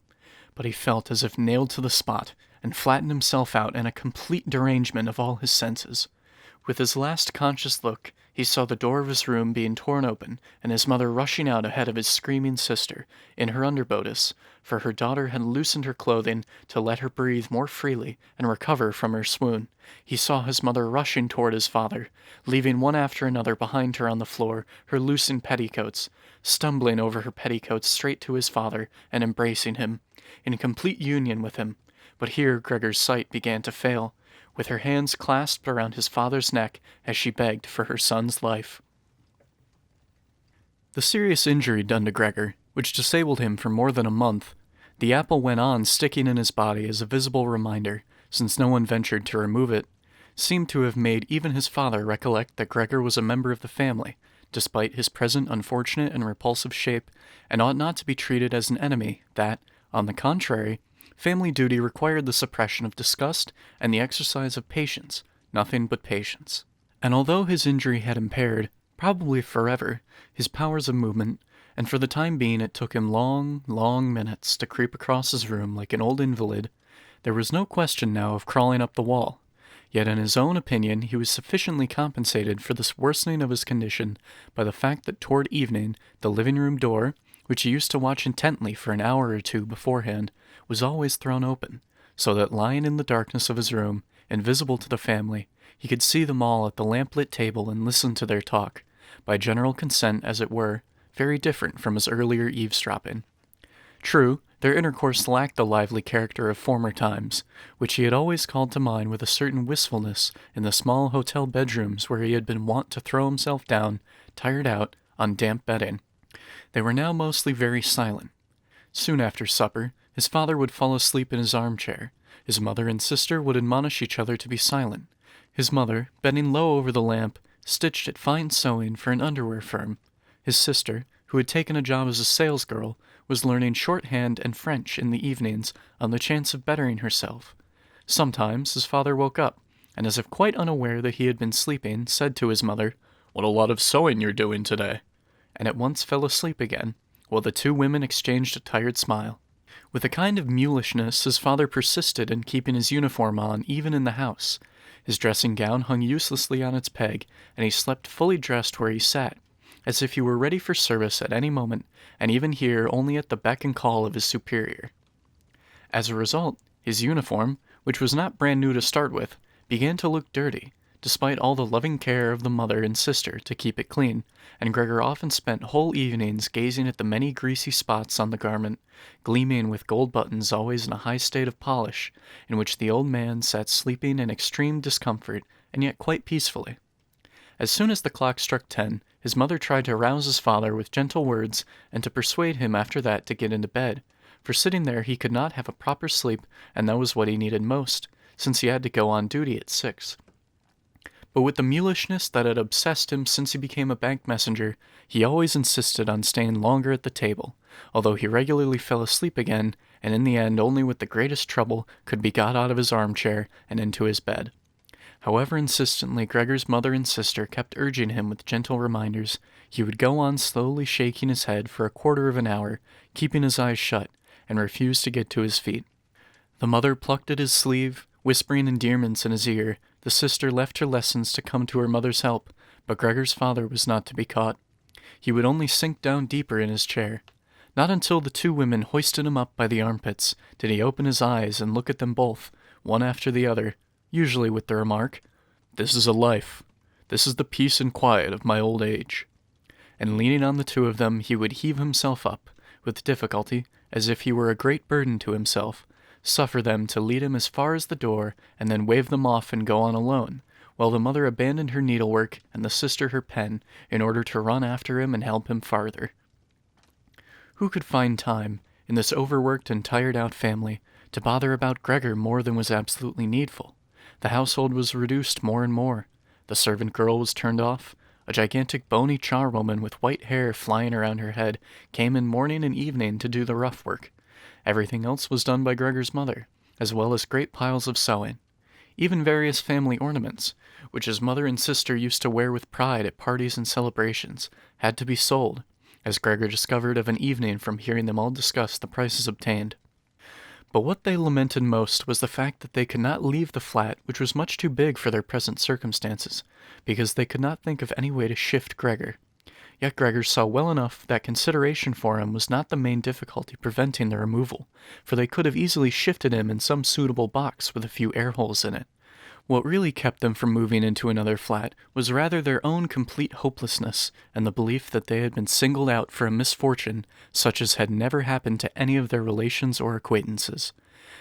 but he felt as if nailed to the spot, and flattened himself out in a complete derangement of all his senses. With his last conscious look, he saw the door of his room being torn open and his mother rushing out ahead of his screaming sister in her underbodice, for her daughter had loosened her clothing to let her breathe more freely and recover from her swoon. He saw his mother rushing toward his father, leaving one after another behind her on the floor, her loosened petticoats, stumbling over her petticoats straight to his father and embracing him, in complete union with him. But here Gregor's sight began to fail, with her hands clasped around his father's neck as she begged for her son's life. The serious injury done to Gregor, which disabled him for more than a month, the apple went on sticking in his body as a visible reminder, since no one ventured to remove it, seemed to have made even his father recollect that Gregor was a member of the family, despite his present unfortunate and repulsive shape, and ought not to be treated as an enemy, that, on the contrary, family duty required the suppression of disgust and the exercise of patience, nothing but patience. And although his injury had impaired, probably forever, his powers of movement, and for the time being it took him long, long minutes to creep across his room like an old invalid, there was no question now of crawling up the wall. Yet in his own opinion he was sufficiently compensated for this worsening of his condition by the fact that toward evening the living-room door, which he used to watch intently for an hour or two beforehand, was always thrown open, so that lying in the darkness of his room, invisible to the family, he could see them all at the lamp-lit table and listen to their talk, by general consent as it were, very different from his earlier eavesdropping. True, their intercourse lacked the lively character of former times, which he had always called to mind with a certain wistfulness in the small hotel bedrooms where he had been wont to throw himself down, tired out, on damp bedding. They were now mostly very silent. Soon after supper, his father would fall asleep in his armchair. His mother and sister would admonish each other to be silent. His mother, bending low over the lamp, stitched at fine sewing for an underwear firm. His sister, who had taken a job as a salesgirl, was learning shorthand and French in the evenings on the chance of bettering herself. Sometimes his father woke up, and as if quite unaware that he had been sleeping, said to his mother, "What a lot of sewing you're doing today," and at once fell asleep again, while the two women exchanged a tired smile. With a kind of mulishness, his father persisted in keeping his uniform on even in the house. His dressing gown hung uselessly on its peg, and he slept fully dressed where he sat, as if he were ready for service at any moment, and even here only at the beck and call of his superior. As a result, his uniform, which was not brand new to start with, began to look dirty, despite all the loving care of the mother and sister to keep it clean, and Gregor often spent whole evenings gazing at the many greasy spots on the garment, gleaming with gold buttons always in a high state of polish, in which the old man sat sleeping in extreme discomfort, and yet quite peacefully. As soon as the clock struck 10, his mother tried to rouse his father with gentle words, and to persuade him after that to get into bed, for sitting there he could not have a proper sleep, and that was what he needed most, since he had to go on duty at 6. But with the mulishness that had obsessed him since he became a bank messenger, he always insisted on staying longer at the table, although he regularly fell asleep again, and in the end only with the greatest trouble could be got out of his armchair and into his bed. However insistently Gregor's mother and sister kept urging him with gentle reminders, he would go on slowly shaking his head for a quarter of an hour, keeping his eyes shut, and refused to get to his feet. The mother plucked at his sleeve, whispering endearments in his ear. The sister left her lessons to come to her mother's help, but Gregor's father was not to be caught. He would only sink down deeper in his chair. Not until the two women hoisted him up by the armpits did he open his eyes and look at them both, one after the other, usually with the remark, "This is a life. This is the peace and quiet of my old age." And leaning on the two of them, he would heave himself up, with difficulty, as if he were a great burden to himself, suffer them to lead him as far as the door, and then wave them off and go on alone, while the mother abandoned her needlework and the sister her pen in order to run after him and help him farther. Who could find time, in this overworked and tired-out family, to bother about Gregor more than was absolutely needful? The household was reduced more and more. The servant girl was turned off. A gigantic bony charwoman with white hair flying around her head came in morning and evening to do the rough work. Everything else was done by Gregor's mother, as well as great piles of sewing. Even various family ornaments, which his mother and sister used to wear with pride at parties and celebrations, had to be sold, as Gregor discovered of an evening from hearing them all discuss the prices obtained. But what they lamented most was the fact that they could not leave the flat, which was much too big for their present circumstances, because they could not think of any way to shift Gregor. Yet Gregor saw well enough that consideration for him was not the main difficulty preventing the removal, for they could have easily shifted him in some suitable box with a few air holes in it. What really kept them from moving into another flat was rather their own complete hopelessness and the belief that they had been singled out for a misfortune such as had never happened to any of their relations or acquaintances.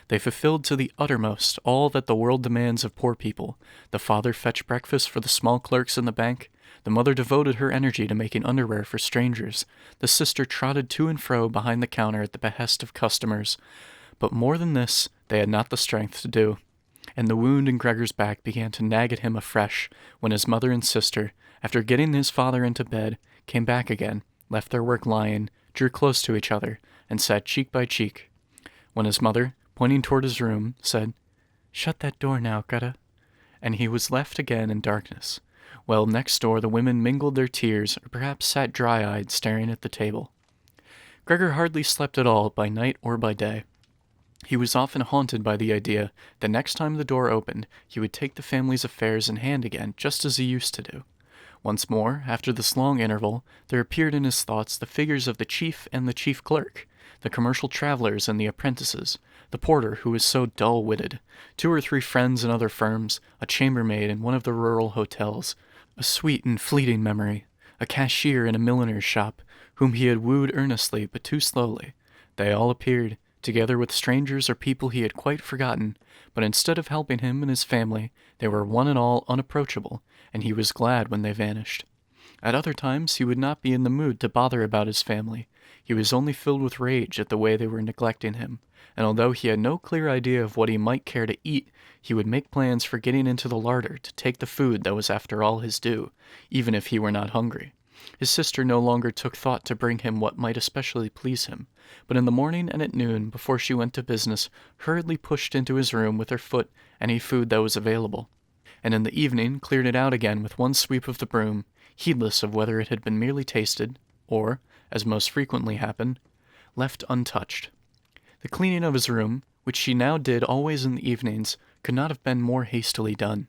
They fulfilled to the uttermost all that the world demands of poor people. The father fetched breakfast for the small clerks in the bank. The mother devoted her energy to making underwear for strangers. The sister trotted to and fro behind the counter at the behest of customers. But more than this, they had not the strength to do. And the wound in Gregor's back began to nag at him afresh when his mother and sister, after getting his father into bed, came back again, left their work lying, drew close to each other, and sat cheek by cheek. When his mother, pointing toward his room, said, "Shut that door now, Greta," and he was left again in darkness, while next door the women mingled their tears, or perhaps sat dry-eyed staring at the table. Gregor hardly slept at all by night or by day. He was often haunted by the idea that next time the door opened, he would take the family's affairs in hand again, just as he used to do. Once more, after this long interval, there appeared in his thoughts the figures of the chief and the chief clerk, the commercial travelers and the apprentices, the porter who was so dull-witted, 2 or 3 friends in other firms, a chambermaid in one of the rural hotels, a sweet and fleeting memory, a cashier in a milliner's shop, whom he had wooed earnestly but too slowly. They all appeared, together with strangers or people he had quite forgotten, but instead of helping him and his family, they were one and all unapproachable, and he was glad when they vanished. At other times he would not be in the mood to bother about his family. He was only filled with rage at the way they were neglecting him, and although he had no clear idea of what he might care to eat, he would make plans for getting into the larder to take the food that was after all his due, even if he were not hungry. His sister no longer took thought to bring him what might especially please him, but in the morning and at noon, before she went to business, hurriedly pushed into his room with her foot any food that was available, and in the evening cleared it out again with one sweep of the broom, heedless of whether it had been merely tasted, or, as most frequently happened, left untouched. The cleaning of his room, which she now did always in the evenings, could not have been more hastily done.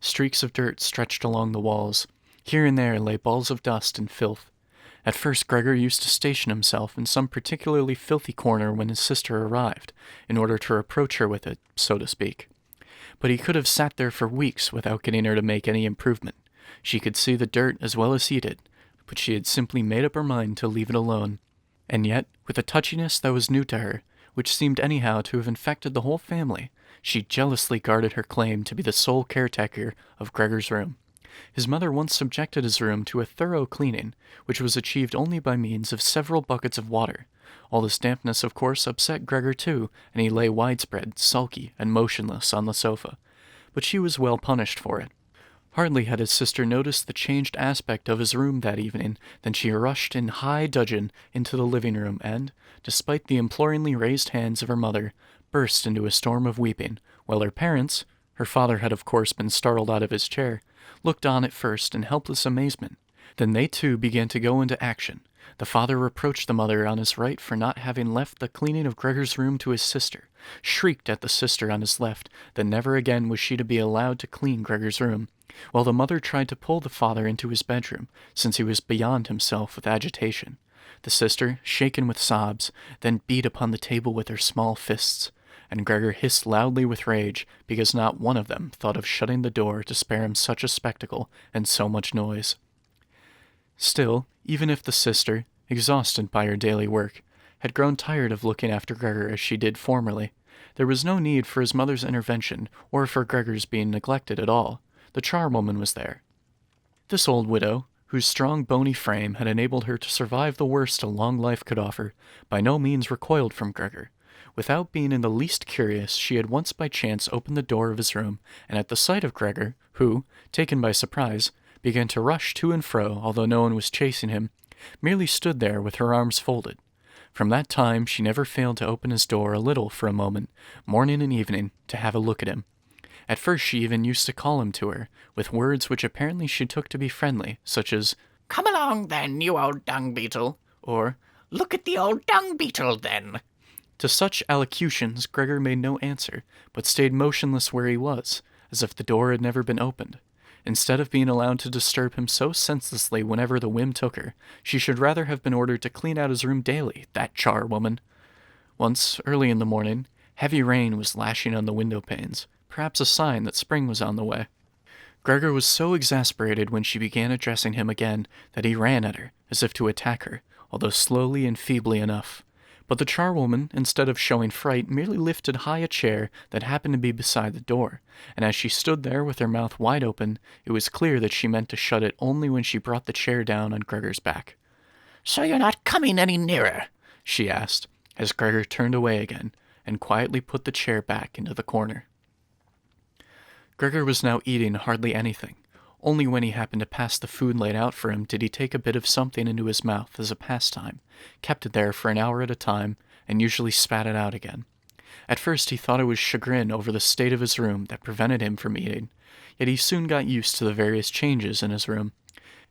Streaks of dirt stretched along the walls. Here and there lay balls of dust and filth. At first Gregor used to station himself in some particularly filthy corner when his sister arrived, in order to reproach her with it, so to speak. But he could have sat there for weeks without getting her to make any improvement. She could see the dirt as well as he did, but she had simply made up her mind to leave it alone. And yet, with a touchiness that was new to her, which seemed anyhow to have infected the whole family, she jealously guarded her claim to be the sole caretaker of Gregor's room. His mother once subjected his room to a thorough cleaning, which was achieved only by means of several buckets of water. All this dampness, of course, upset Gregor too, and he lay widespread, sulky, and motionless on the sofa. But she was well punished for it. Hardly had his sister noticed the changed aspect of his room that evening than she rushed in high dudgeon into the living room and, despite the imploringly raised hands of her mother, burst into a storm of weeping, while her parents, her father had of course been startled out of his chair, looked on at first in helpless amazement. Then they too began to go into action. The father reproached the mother on his right for not having left the cleaning of Gregor's room to his sister, shrieked at the sister on his left that never again was she to be allowed to clean Gregor's room, while the mother tried to pull the father into his bedroom, since he was beyond himself with agitation. The sister, shaken with sobs, then beat upon the table with her small fists, and Gregor hissed loudly with rage, because not one of them thought of shutting the door to spare him such a spectacle and so much noise. Still, even if the sister, exhausted by her daily work, had grown tired of looking after Gregor as she did formerly, there was no need for his mother's intervention or for Gregor's being neglected at all. The charwoman was there. This old widow, whose strong bony frame had enabled her to survive the worst a long life could offer, by no means recoiled from Gregor. Without being in the least curious, she had once by chance opened the door of his room, and at the sight of Gregor, who, taken by surprise, began to rush to and fro, although no one was chasing him, merely stood there with her arms folded. From that time she never failed to open his door a little for a moment, morning and evening, to have a look at him. At first she even used to call him to her, with words which apparently she took to be friendly, such as, "Come along then, you old dung beetle," or, "Look at the old dung beetle then." To such allocutions, Gregor made no answer, but stayed motionless where he was, as if the door had never been opened. Instead of being allowed to disturb him so senselessly whenever the whim took her, she should rather have been ordered to clean out his room daily, that charwoman. Once, early in the morning, heavy rain was lashing on the window panes, perhaps a sign that spring was on the way. Gregor was so exasperated when she began addressing him again that he ran at her, as if to attack her, although slowly and feebly enough. But the charwoman, instead of showing fright, merely lifted high a chair that happened to be beside the door, and as she stood there with her mouth wide open, it was clear that she meant to shut it only when she brought the chair down on Gregor's back. "So you're not coming any nearer?" she asked, as Gregor turned away again, and quietly put the chair back into the corner. Gregor was now eating hardly anything. Only when he happened to pass the food laid out for him did he take a bit of something into his mouth as a pastime, kept it there for an hour at a time, and usually spat it out again. At first he thought it was chagrin over the state of his room that prevented him from eating, yet he soon got used to the various changes in his room.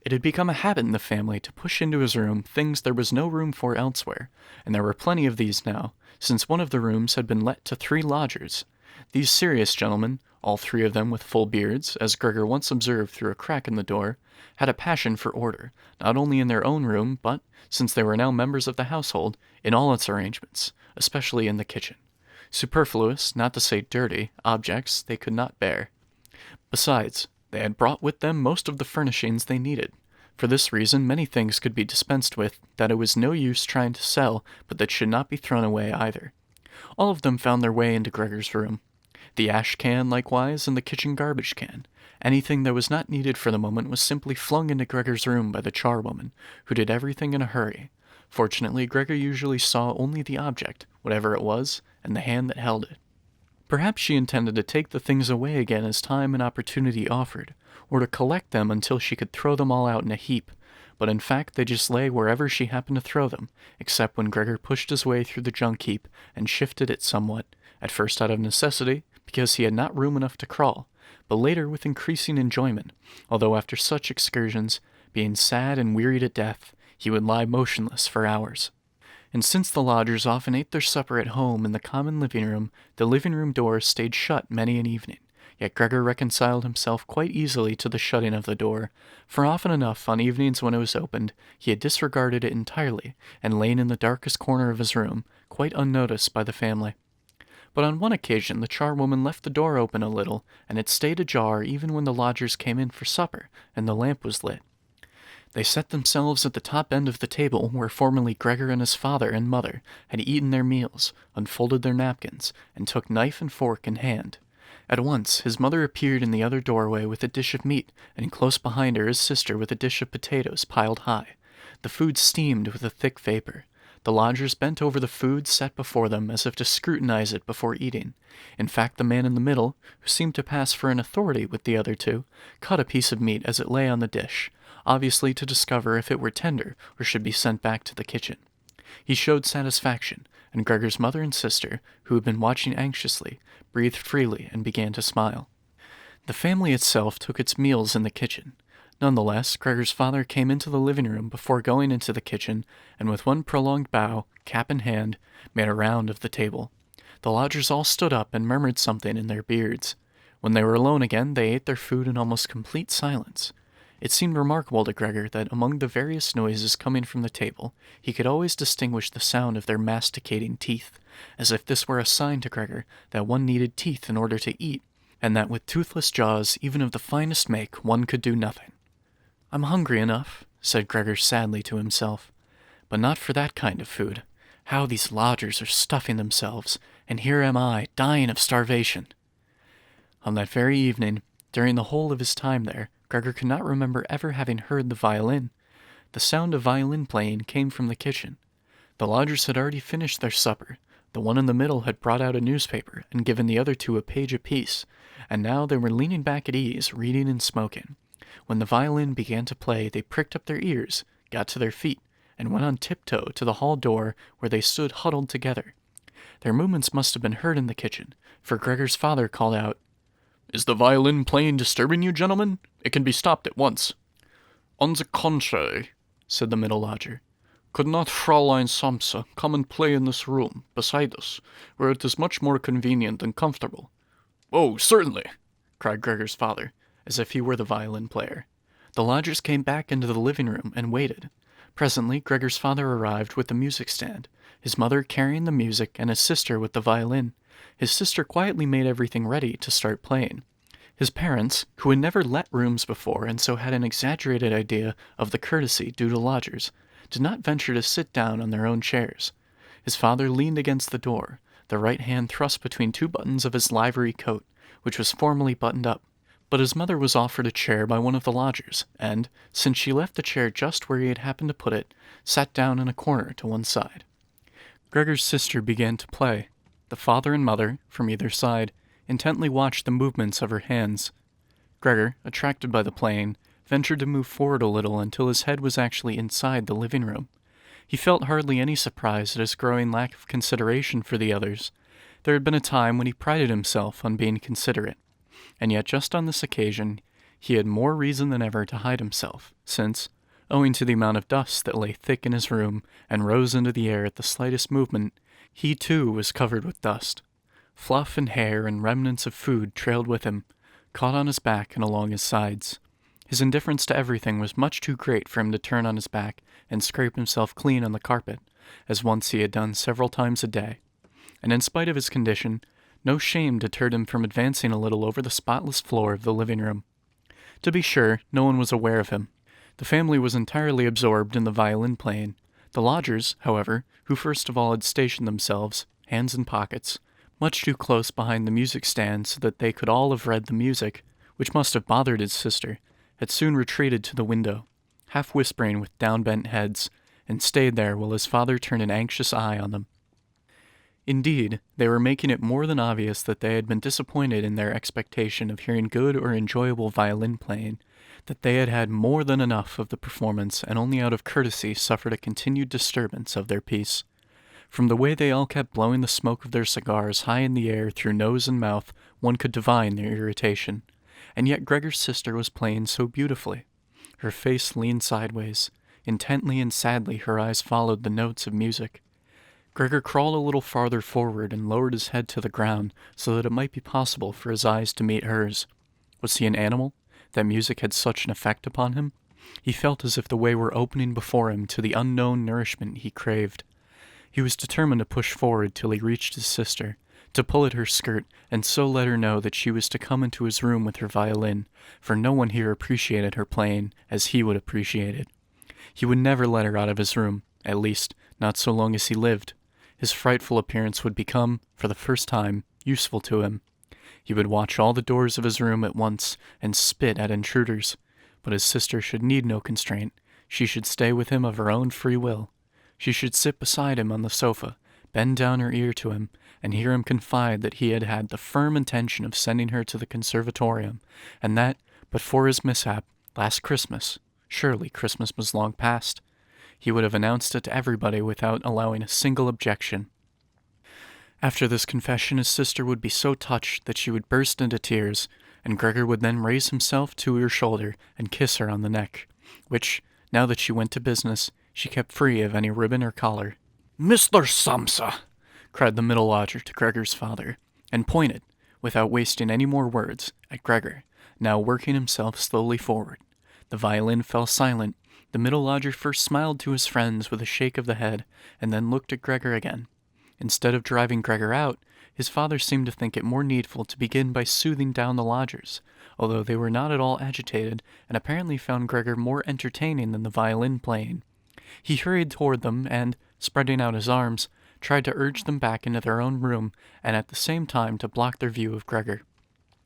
It had become a habit in the family to push into his room things there was no room for elsewhere, and there were plenty of these now, since one of the rooms had been let to 3 lodgers. These serious gentlemen, all 3 of them with full beards, as Gregor once observed through a crack in the door, had a passion for order, not only in their own room, but, since they were now members of the household, in all its arrangements, especially in the kitchen. Superfluous, not to say dirty, objects they could not bear. Besides, they had brought with them most of the furnishings they needed. For this reason, many things could be dispensed with that it was no use trying to sell, but that should not be thrown away either. All of them found their way into Gregor's room. The ash can, likewise, and the kitchen garbage can. Anything that was not needed for the moment was simply flung into Gregor's room by the charwoman, who did everything in a hurry. Fortunately, Gregor usually saw only the object, whatever it was, and the hand that held it. Perhaps she intended to take the things away again as time and opportunity offered, or to collect them until she could throw them all out in a heap, but in fact they just lay wherever she happened to throw them, except when Gregor pushed his way through the junk heap and shifted it somewhat, at first out of necessity, because he had not room enough to crawl, but later with increasing enjoyment, although after such excursions, being sad and wearied at death, he would lie motionless for hours. And since the lodgers often ate their supper at home in the common living room, the living room door stayed shut many an evening, yet Gregor reconciled himself quite easily to the shutting of the door, for often enough on evenings when it was opened, he had disregarded it entirely, and lain in the darkest corner of his room, quite unnoticed by the family. But on one occasion the charwoman left the door open a little, and it stayed ajar even when the lodgers came in for supper, and the lamp was lit. They set themselves at the top end of the table where formerly Gregor and his father and mother had eaten their meals, unfolded their napkins, and took knife and fork in hand. At once his mother appeared in the other doorway with a dish of meat, and close behind her his sister with a dish of potatoes piled high. The food steamed with a thick vapor. The lodgers bent over the food set before them as if to scrutinize it before eating. In fact, the man in the middle, who seemed to pass for an authority with the other 2, cut a piece of meat as it lay on the dish, obviously to discover if it were tender or should be sent back to the kitchen. He showed satisfaction, and Gregor's mother and sister, who had been watching anxiously, breathed freely and began to smile. The family itself took its meals in the kitchen. Nonetheless, Gregor's father came into the living room before going into the kitchen, and with one prolonged bow, cap in hand, made a round of the table. The lodgers all stood up and murmured something in their beards. When they were alone again, they ate their food in almost complete silence. It seemed remarkable to Gregor that among the various noises coming from the table, he could always distinguish the sound of their masticating teeth, as if this were a sign to Gregor that one needed teeth in order to eat, and that with toothless jaws, even of the finest make, one could do nothing. "I'm hungry enough," said Gregor sadly to himself, "but not for that kind of food. How these lodgers are stuffing themselves, and here am I, dying of starvation." On that very evening, during the whole of his time there, Gregor could not remember ever having heard the violin. The sound of violin playing came from the kitchen. The lodgers had already finished their supper. The one in the middle had brought out a newspaper and given the other 2 a page apiece, and now they were leaning back at ease, reading and smoking. When the violin began to play, they pricked up their ears, got to their feet, and went on tiptoe to the hall door where they stood huddled together. Their movements must have been heard in the kitchen, for Gregor's father called out, "Is the violin playing disturbing you, gentlemen? It can be stopped at once." "On the contrary," said the middle lodger. Could not Fräulein Samsa come and play in this room, beside us, where it is much more convenient and comfortable?" "Oh, certainly!" cried Gregor's father, as if he were the violin player. The lodgers came back into the living room and waited. Presently, Gregor's father arrived with the music stand, his mother carrying the music and his sister with the violin. His sister quietly made everything ready to start playing. His parents, who had never let rooms before and so had an exaggerated idea of the courtesy due to lodgers, did not venture to sit down on their own chairs. His father leaned against the door, the right hand thrust between two buttons of his livery coat, which was formally buttoned up. But his mother was offered a chair by one of the lodgers, and, since she left the chair just where he had happened to put it, sat down in a corner to one side. Gregor's sister began to play. The father and mother, from either side, intently watched the movements of her hands. Gregor, attracted by the playing, ventured to move forward a little until his head was actually inside the living room. He felt hardly any surprise at his growing lack of consideration for the others. There had been a time when he prided himself on being considerate, and yet just on this occasion he had more reason than ever to hide himself, since, owing to the amount of dust that lay thick in his room and rose into the air at the slightest movement, he too was covered with dust. Fluff and hair and remnants of food trailed with him, caught on his back and along his sides. His indifference to everything was much too great for him to turn on his back and scrape himself clean on the carpet, as once he had done several times a day. And in spite of his condition, no shame deterred him from advancing a little over the spotless floor of the living room. To be sure, no one was aware of him. The family was entirely absorbed in the violin playing. The lodgers, however, who first of all had stationed themselves, hands in pockets, much too close behind the music stand so that they could all have read the music, which must have bothered his sister, had soon retreated to the window, half whispering with down-bent heads, and stayed there while his father turned an anxious eye on them. Indeed, they were making it more than obvious that they had been disappointed in their expectation of hearing good or enjoyable violin playing, that they had had more than enough of the performance and only out of courtesy suffered a continued disturbance of their peace. From the way they all kept blowing the smoke of their cigars high in the air through nose and mouth, one could divine their irritation. And yet Gregor's sister was playing so beautifully. Her face leaned sideways. Intently and sadly her eyes followed the notes of music. Gregor crawled a little farther forward and lowered his head to the ground so that it might be possible for his eyes to meet hers. Was he an animal, that music had such an effect upon him? He felt as if the way were opening before him to the unknown nourishment he craved. He was determined to push forward till he reached his sister, to pull at her skirt and so let her know that she was to come into his room with her violin, for no one here appreciated her playing as he would appreciate it. He would never let her out of his room, at least, not so long as he lived. His frightful appearance would become, for the first time, useful to him. He would watch all the doors of his room at once and spit at intruders. But his sister should need no constraint. She should stay with him of her own free will. She should sit beside him on the sofa, bend down her ear to him, and hear him confide that he had had the firm intention of sending her to the conservatorium, and that, but for his mishap, last Christmas, surely Christmas was long past, he would have announced it to everybody without allowing a single objection. After this confession, his sister would be so touched that she would burst into tears, and Gregor would then raise himself to her shoulder and kiss her on the neck, which, now that she went to business, she kept free of any ribbon or collar. "Mr. Samsa!" cried the middle lodger to Gregor's father, and pointed, without wasting any more words, at Gregor, now working himself slowly forward. The violin fell silent. The middle lodger first smiled to his friends with a shake of the head, and then looked at Gregor again. Instead of driving Gregor out, his father seemed to think it more needful to begin by soothing down the lodgers, although they were not at all agitated, and apparently found Gregor more entertaining than the violin playing. He hurried toward them, and, spreading out his arms, tried to urge them back into their own room, and at the same time to block their view of Gregor.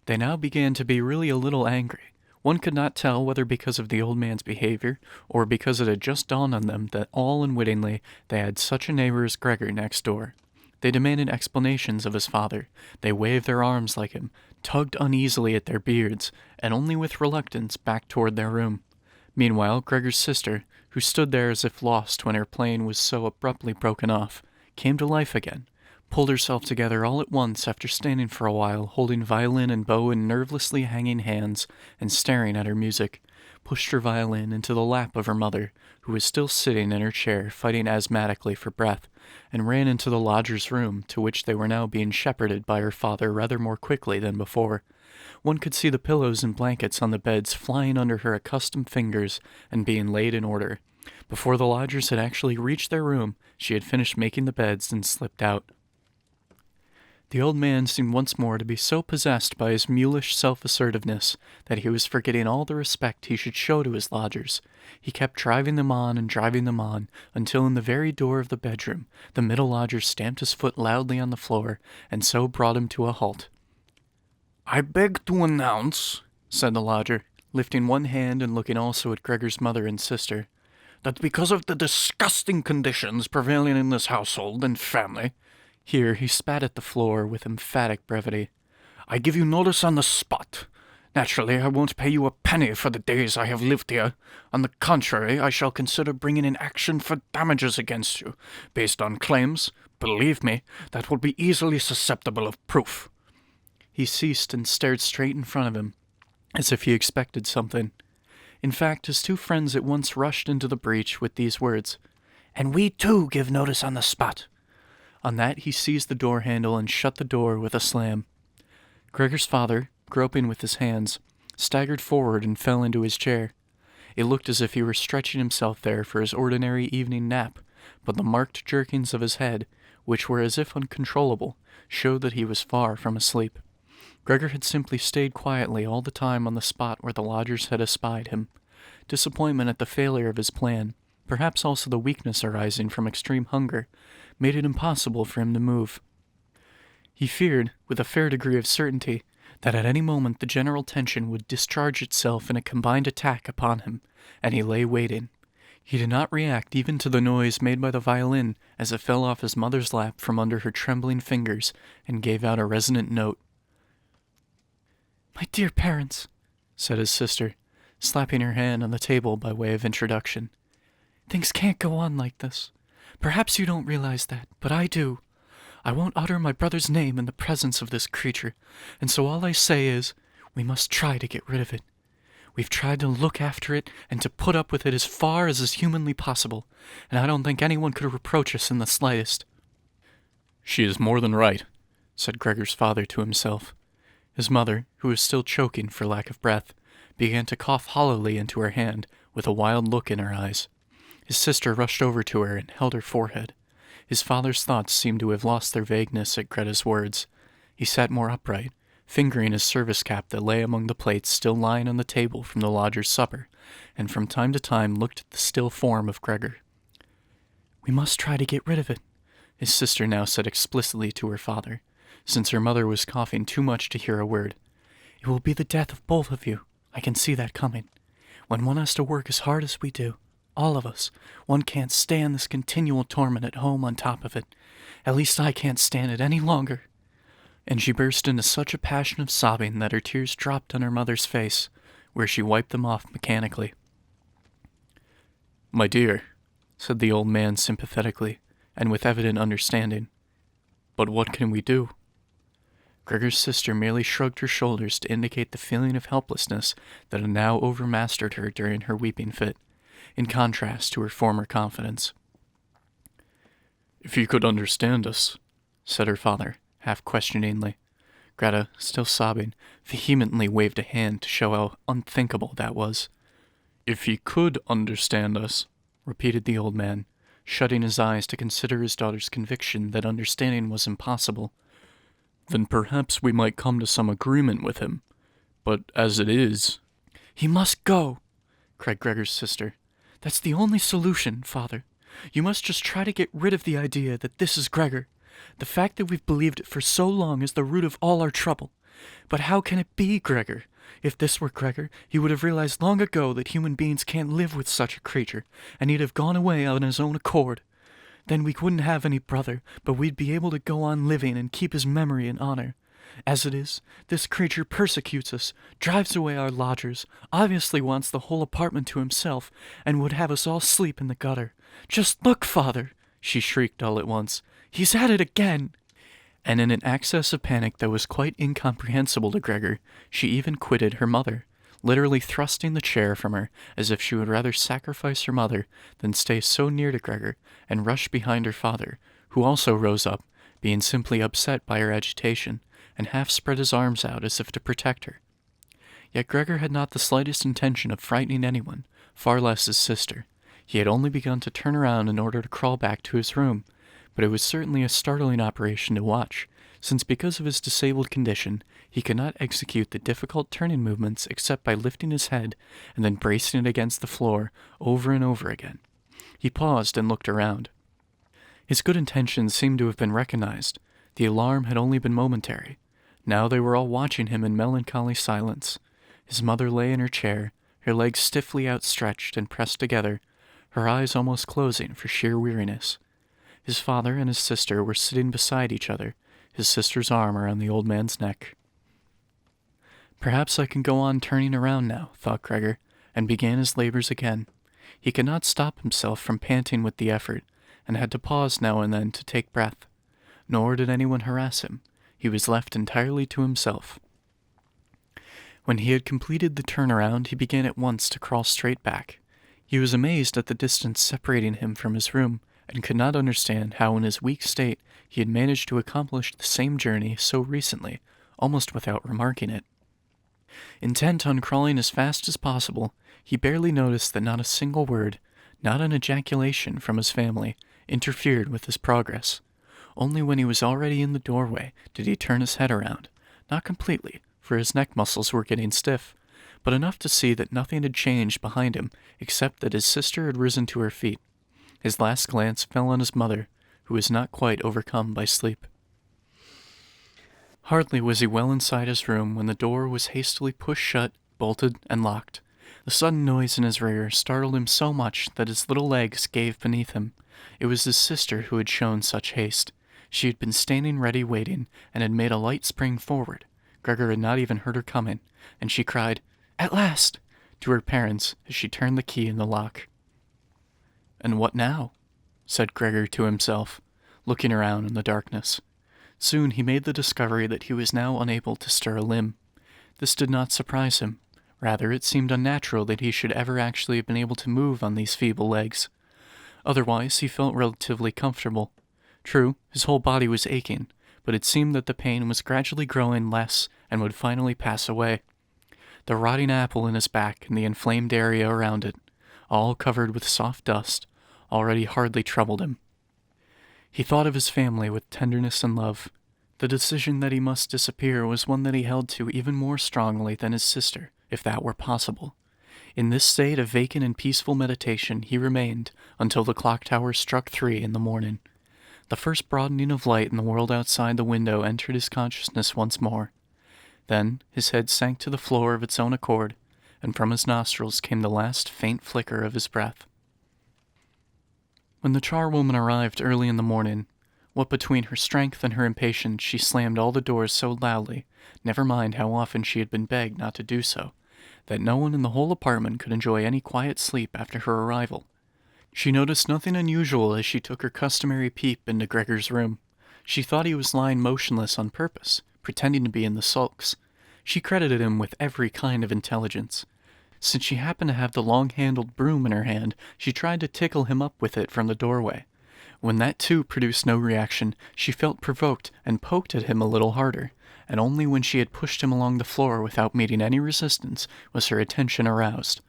They now began to be really a little angry. One could not tell whether because of the old man's behavior, or because it had just dawned on them that all unwittingly they had such a neighbor as Gregor next door. They demanded explanations of his father. They waved their arms like him, tugged uneasily at their beards, and only with reluctance backed toward their room. Meanwhile, Gregor's sister, who stood there as if lost when her playing was so abruptly broken off, came to life again, pulled herself together all at once after standing for a while, holding violin and bow in nervelessly hanging hands and staring at her music, pushed her violin into the lap of her mother, who was still sitting in her chair fighting asthmatically for breath, and ran into the lodger's room, to which they were now being shepherded by her father rather more quickly than before. One could see the pillows and blankets on the beds flying under her accustomed fingers and being laid in order. Before the lodgers had actually reached their room, she had finished making the beds and slipped out. The old man seemed once more to be so possessed by his mulish self-assertiveness that he was forgetting all the respect he should show to his lodgers. He kept driving them on and driving them on, until in the very door of the bedroom, the middle lodger stamped his foot loudly on the floor, and so brought him to a halt. "I beg to announce," said the lodger, lifting one hand and looking also at Gregor's mother and sister, "that because of the disgusting conditions prevailing in this household and family," here he spat at the floor with emphatic brevity, "I give you notice on the spot. Naturally, I won't pay you a penny for the days I have lived here. On the contrary, I shall consider bringing an action for damages against you, based on claims, believe me, that will be easily susceptible of proof." He ceased and stared straight in front of him, as if he expected something. In fact, his two friends at once rushed into the breach with these words, "And we too give notice on the spot." On that he seized the door handle and shut the door with a slam. Gregor's father, groping with his hands, staggered forward and fell into his chair. It looked as if he were stretching himself there for his ordinary evening nap, but the marked jerkings of his head, which were as if uncontrollable, showed that he was far from asleep. Gregor had simply stayed quietly all the time on the spot where the lodgers had espied him. Disappointment at the failure of his plan, perhaps also the weakness arising from extreme hunger, made it impossible for him to move. He feared, with a fair degree of certainty, that at any moment the general tension would discharge itself in a combined attack upon him, and he lay waiting. He did not react even to the noise made by the violin as it fell off his mother's lap from under her trembling fingers and gave out a resonant note. "My dear parents," said his sister, slapping her hand on the table by way of introduction, "things can't go on like this. Perhaps you don't realize that, but I do. I won't utter my brother's name in the presence of this creature, and so all I say is, we must try to get rid of it. We've tried to look after it and to put up with it as far as is humanly possible, and I don't think anyone could reproach us in the slightest." "She is more than right," said Gregor's father to himself. His mother, who was still choking for lack of breath, began to cough hollowly into her hand, with a wild look in her eyes. His sister rushed over to her and held her forehead. His father's thoughts seemed to have lost their vagueness at Greta's words. He sat more upright, fingering his service cap that lay among the plates still lying on the table from the lodger's supper, and from time to time looked at the still form of Gregor. "We must try to get rid of it," his sister now said explicitly to her father, since her mother was coughing too much to hear a word. "It will be the death of both of you. I can see that coming. When one has to work as hard as we do, all of us, one can't stand this continual torment at home on top of it. At least I can't stand it any longer." And she burst into such a passion of sobbing that her tears dropped on her mother's face, where she wiped them off mechanically. "My dear," said the old man sympathetically, and with evident understanding, "but what can we do?" Gregor's sister merely shrugged her shoulders to indicate the feeling of helplessness that had now overmastered her during her weeping fit, in contrast to her former confidence. "If you could understand us," said her father, half questioningly. Greta, still sobbing, vehemently waved a hand to show how unthinkable that was. "If he could understand us," repeated the old man, shutting his eyes to consider his daughter's conviction that understanding was impossible, "then perhaps we might come to some agreement with him. But as it is—" "He must go," cried Gregor's sister. "That's the only solution, father. You must just try to get rid of the idea that this is Gregor. The fact that we've believed it for so long is the root of all our trouble. But how can it be Gregor? If this were Gregor, he would have realized long ago that human beings can't live with such a creature, and he'd have gone away on his own accord. Then we wouldn't have any brother, but we'd be able to go on living and keep his memory in honor. As it is, this creature persecutes us, drives away our lodgers, obviously wants the whole apartment to himself, and would have us all sleep in the gutter. Just look, father!" she shrieked all at once. "He's at it again!" And in an access of panic that was quite incomprehensible to Gregor, she even quitted her mother, literally thrusting the chair from her as if she would rather sacrifice her mother than stay so near to Gregor and rush behind her father, who also rose up, being simply upset by her agitation, and half spread his arms out as if to protect her. Yet Gregor had not the slightest intention of frightening anyone, far less his sister. He had only begun to turn around in order to crawl back to his room, but it was certainly a startling operation to watch, since because of his disabled condition, he could not execute the difficult turning movements except by lifting his head and then bracing it against the floor over and over again. He paused and looked around. His good intentions seemed to have been recognized. The alarm had only been momentary. Now they were all watching him in melancholy silence. His mother lay in her chair, her legs stiffly outstretched and pressed together, her eyes almost closing for sheer weariness. His father and his sister were sitting beside each other, his sister's arm around the old man's neck. Perhaps I can go on turning around now, thought Gregor, and began his labors again. He could not stop himself from panting with the effort, and had to pause now and then to take breath. Nor did anyone harass him. He was left entirely to himself. When he had completed the turnaround, he began at once to crawl straight back. He was amazed at the distance separating him from his room, and could not understand how in his weak state he had managed to accomplish the same journey so recently, almost without remarking it. Intent on crawling as fast as possible, he barely noticed that not a single word, not an ejaculation from his family, interfered with his progress. Only when he was already in the doorway did he turn his head around, not completely, for his neck muscles were getting stiff, but enough to see that nothing had changed behind him except that his sister had risen to her feet. His last glance fell on his mother, who was not quite overcome by sleep. Hardly was he well inside his room when the door was hastily pushed shut, bolted, and locked. The sudden noise in his rear startled him so much that his little legs gave beneath him. It was his sister who had shown such haste. She had been standing ready waiting, and had made a light spring forward. Gregor had not even heard her coming, and she cried, "At last!" to her parents as she turned the key in the lock. "And what now?" said Gregor to himself, looking around in the darkness. Soon he made the discovery that he was now unable to stir a limb. This did not surprise him. Rather, it seemed unnatural that he should ever actually have been able to move on these feeble legs. Otherwise, he felt relatively comfortable. True, his whole body was aching, but it seemed that the pain was gradually growing less and would finally pass away. The rotting apple in his back and the inflamed area around it, all covered with soft dust, already hardly troubled him. He thought of his family with tenderness and love. The decision that he must disappear was one that he held to even more strongly than his sister, if that were possible. In this state of vacant and peaceful meditation he remained until the clock tower struck 3 in the morning. The first broadening of light in the world outside the window entered his consciousness once more. Then his head sank to the floor of its own accord, and from his nostrils came the last faint flicker of his breath. When the charwoman arrived early in the morning, what between her strength and her impatience she slammed all the doors so loudly, never mind how often she had been begged not to do so, that no one in the whole apartment could enjoy any quiet sleep after her arrival. She noticed nothing unusual as she took her customary peep into Gregor's room. She thought he was lying motionless on purpose, pretending to be in the sulks. She credited him with every kind of intelligence. Since she happened to have the long-handled broom in her hand, she tried to tickle him up with it from the doorway. When that too produced no reaction, she felt provoked and poked at him a little harder, and only when she had pushed him along the floor without meeting any resistance was her attention aroused.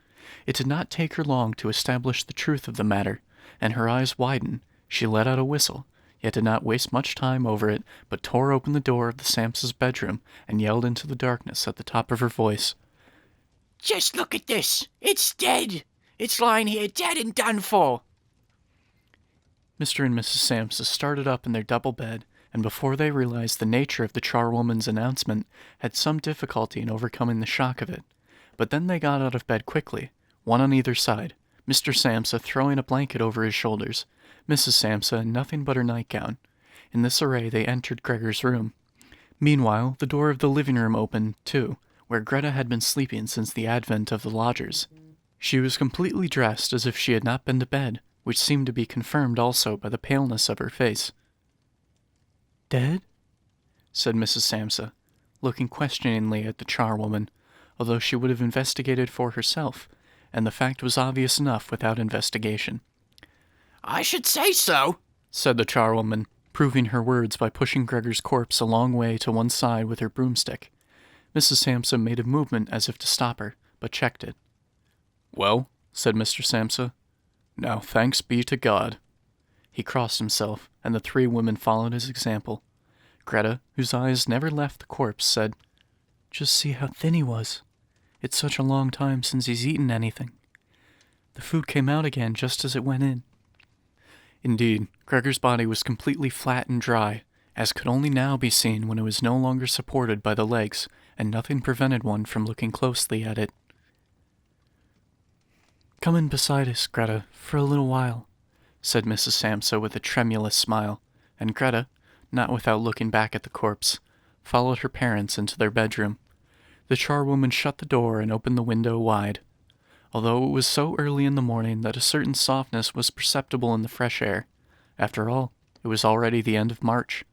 It did not take her long to establish the truth of the matter, and her eyes widened. She let out a whistle, yet did not waste much time over it, but tore open the door of the Samsa's bedroom and yelled into the darkness at the top of her voice, "Just look at this! It's dead! It's lying here dead and done for!" Mr. and Mrs. Samsa started up in their double bed, and before they realized the nature of the charwoman's announcement, had some difficulty in overcoming the shock of it. But then they got out of bed quickly, one on either side, Mr. Samsa throwing a blanket over his shoulders, Mrs. Samsa in nothing but her nightgown. In this array they entered Gregor's room. Meanwhile, the door of the living room opened, too, where Greta had been sleeping since the advent of the lodgers. She was completely dressed as if she had not been to bed, which seemed to be confirmed also by the paleness of her face. "Dead?" said Mrs. Samsa, looking questioningly at the charwoman. although she would have investigated for herself, and the fact was obvious enough without investigation. "I should say so," said the charwoman, proving her words by pushing Gregor's corpse a long way to one side with her broomstick. Mrs. Samsa made a movement as if to stop her, but checked it. "Well," said Mr. Samsa, "now thanks be to God." He crossed himself, and the three women followed his example. Greta, whose eyes never left the corpse, said, "Just see how thin he was. It's such a long time since he's eaten anything. The food came out again just as it went in." Indeed, Gregor's body was completely flat and dry, as could only now be seen when it was no longer supported by the legs, and nothing prevented one from looking closely at it. "Come in beside us, Greta, for a little while," said Mrs. Samsa with a tremulous smile, and Greta, not without looking back at the corpse, followed her parents into their bedroom. The charwoman shut the door and opened the window wide. Although it was so early in the morning that a certain softness was perceptible in the fresh air, after all, it was already the end of March.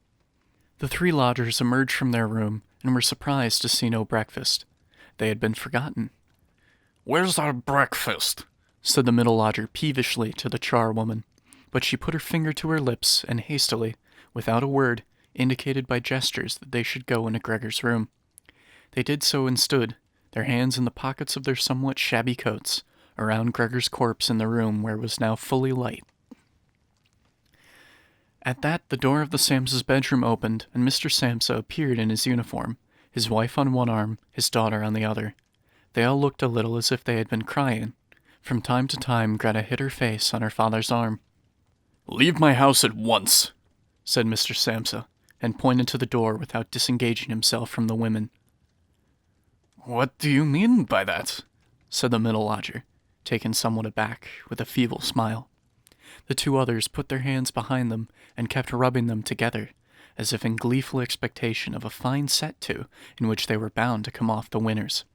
The three lodgers emerged from their room and were surprised to see no breakfast. They had been forgotten. "Where's our breakfast?" said the middle lodger peevishly to the charwoman, but she put her finger to her lips and hastily, without a word, indicated by gestures that they should go into Gregor's room. They did so and stood, their hands in the pockets of their somewhat shabby coats, around Gregor's corpse in the room where it was now fully light. At that, the door of the Samsa's bedroom opened, and Mr. Samsa appeared in his uniform, his wife on one arm, his daughter on the other. They all looked a little as if they had been crying. From time to time, Greta hid her face on her father's arm. "Leave my house at once," said Mr. Samsa, and pointed to the door without disengaging himself from the women. "What do you mean by that?" said the middle lodger, taken somewhat aback, with a feeble smile. The two others put their hands behind them and kept rubbing them together, as if in gleeful expectation of a fine set-to in which they were bound to come off the winners.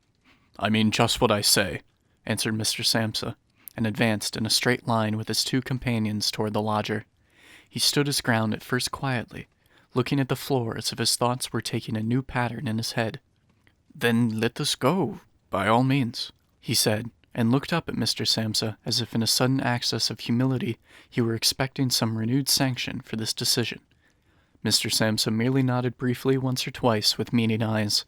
"I mean just what I say," answered Mr. Samsa, and advanced in a straight line with his two companions toward the lodger. He stood his ground at first quietly, looking at the floor as if his thoughts were taking a new pattern in his head. "Then let us go, by all means," he said, and looked up at Mr. Samsa as if in a sudden access of humility he were expecting some renewed sanction for this decision. Mr. Samsa merely nodded briefly once or twice with meaning eyes.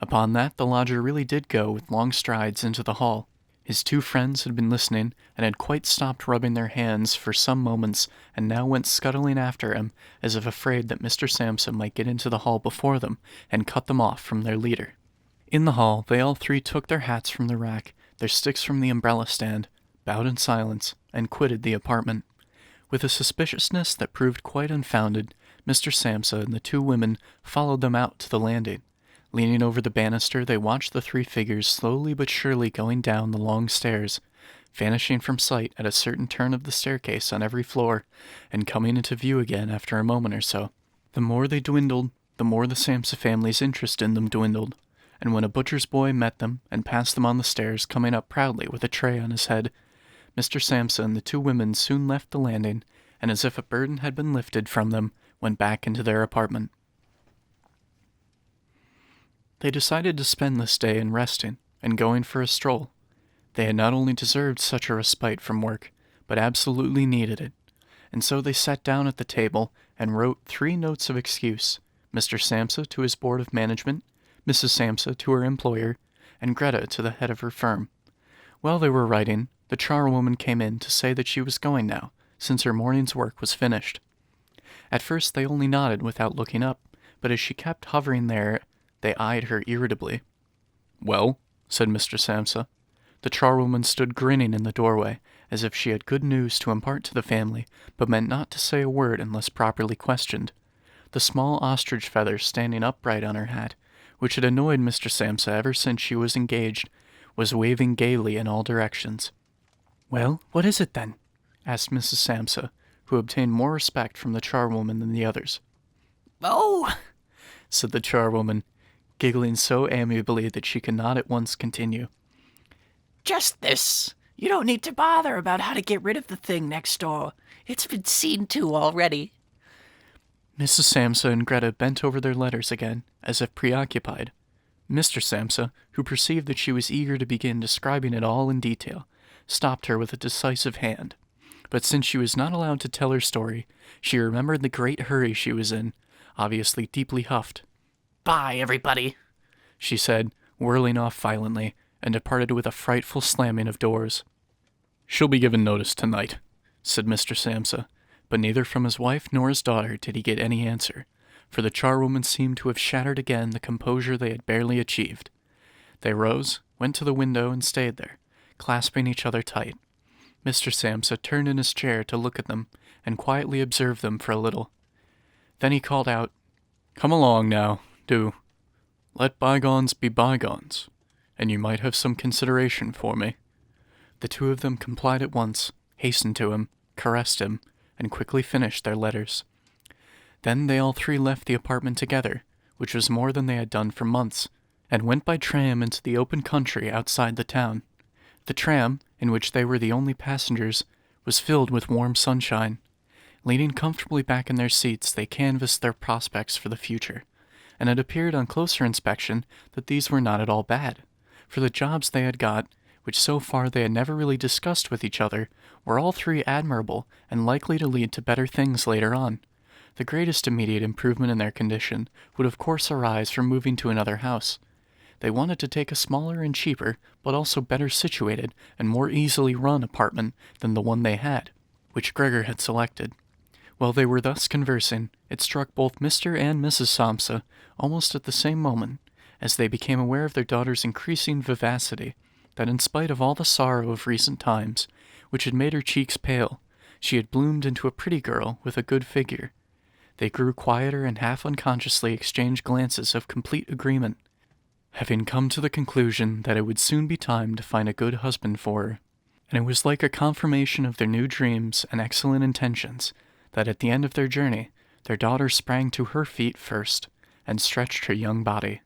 Upon that, the lodger really did go with long strides into the hall. His two friends had been listening, and had quite stopped rubbing their hands for some moments, and now went scuttling after him, as if afraid that Mr. Samsa might get into the hall before them, and cut them off from their leader. In the hall, they all three took their hats from the rack, their sticks from the umbrella stand, bowed in silence, and quitted the apartment. With a suspiciousness that proved quite unfounded, Mr. Samsa and the two women followed them out to the landing. Leaning over the banister, they watched the three figures slowly but surely going down the long stairs, vanishing from sight at a certain turn of the staircase on every floor, and coming into view again after a moment or so. The more they dwindled, the more the Samsa family's interest in them dwindled, and when a butcher's boy met them and passed them on the stairs, coming up proudly with a tray on his head, Mr. Samsa and the two women soon left the landing, and as if a burden had been lifted from them, went back into their apartment. They decided to spend this day in resting and going for a stroll. They had not only deserved such a respite from work, but absolutely needed it, and so they sat down at the table and wrote 3 notes of excuse, Mr. Samsa to his board of management, Mrs. Samsa to her employer, and Greta to the head of her firm. While they were writing, the charwoman came in to say that she was going now, since her morning's work was finished. At first they only nodded without looking up, but as she kept hovering there, they eyed her irritably. "Well," said Mr. Samsa. The charwoman stood grinning in the doorway, as if she had good news to impart to the family, but meant not to say a word unless properly questioned. The small ostrich feather standing upright on her hat, which had annoyed Mr. Samsa ever since she was engaged, was waving gaily in all directions. "Well, what is it then?" asked Mrs. Samsa, who obtained more respect from the charwoman than the others. "Oh," said the charwoman, giggling so amiably that she could not at once continue. "Just this. You don't need to bother about how to get rid of the thing next door. It's been seen to already." Mrs. Samsa and Greta bent over their letters again, as if preoccupied. Mr. Samsa, who perceived that she was eager to begin describing it all in detail, stopped her with a decisive hand. But since she was not allowed to tell her story, she remembered the great hurry she was in, obviously deeply huffed. "Bye, everybody," she said, whirling off violently, and departed with a frightful slamming of doors. "She'll be given notice tonight," said Mr. Samsa, but neither from his wife nor his daughter did he get any answer, for the charwoman seemed to have shattered again the composure they had barely achieved. They rose, went to the window, and stayed there, clasping each other tight. Mr. Samsa turned in his chair to look at them, and quietly observed them for a little. Then he called out, "Come along now, do. Let bygones be bygones, and you might have some consideration for me." The two of them complied at once, hastened to him, caressed him, and quickly finished their letters. Then they all three left the apartment together, which was more than they had done for months, and went by tram into the open country outside the town. The tram, in which they were the only passengers, was filled with warm sunshine. Leaning comfortably back in their seats, they canvassed their prospects for the future, and it appeared on closer inspection that these were not at all bad, for the jobs they had got, which so far they had never really discussed with each other, were all three admirable and likely to lead to better things later on. The greatest immediate improvement in their condition would of course arise from moving to another house. They wanted to take a smaller and cheaper, but also better situated and more easily run apartment than the one they had, which Gregor had selected. While they were thus conversing, it struck both Mr. and Mrs. Samsa almost at the same moment, as they became aware of their daughter's increasing vivacity, that in spite of all the sorrow of recent times, which had made her cheeks pale, she had bloomed into a pretty girl with a good figure. They grew quieter and half unconsciously exchanged glances of complete agreement, having come to the conclusion that it would soon be time to find a good husband for her. And it was like a confirmation of their new dreams and excellent intentions that at the end of their journey, their daughter sprang to her feet first and stretched her young body.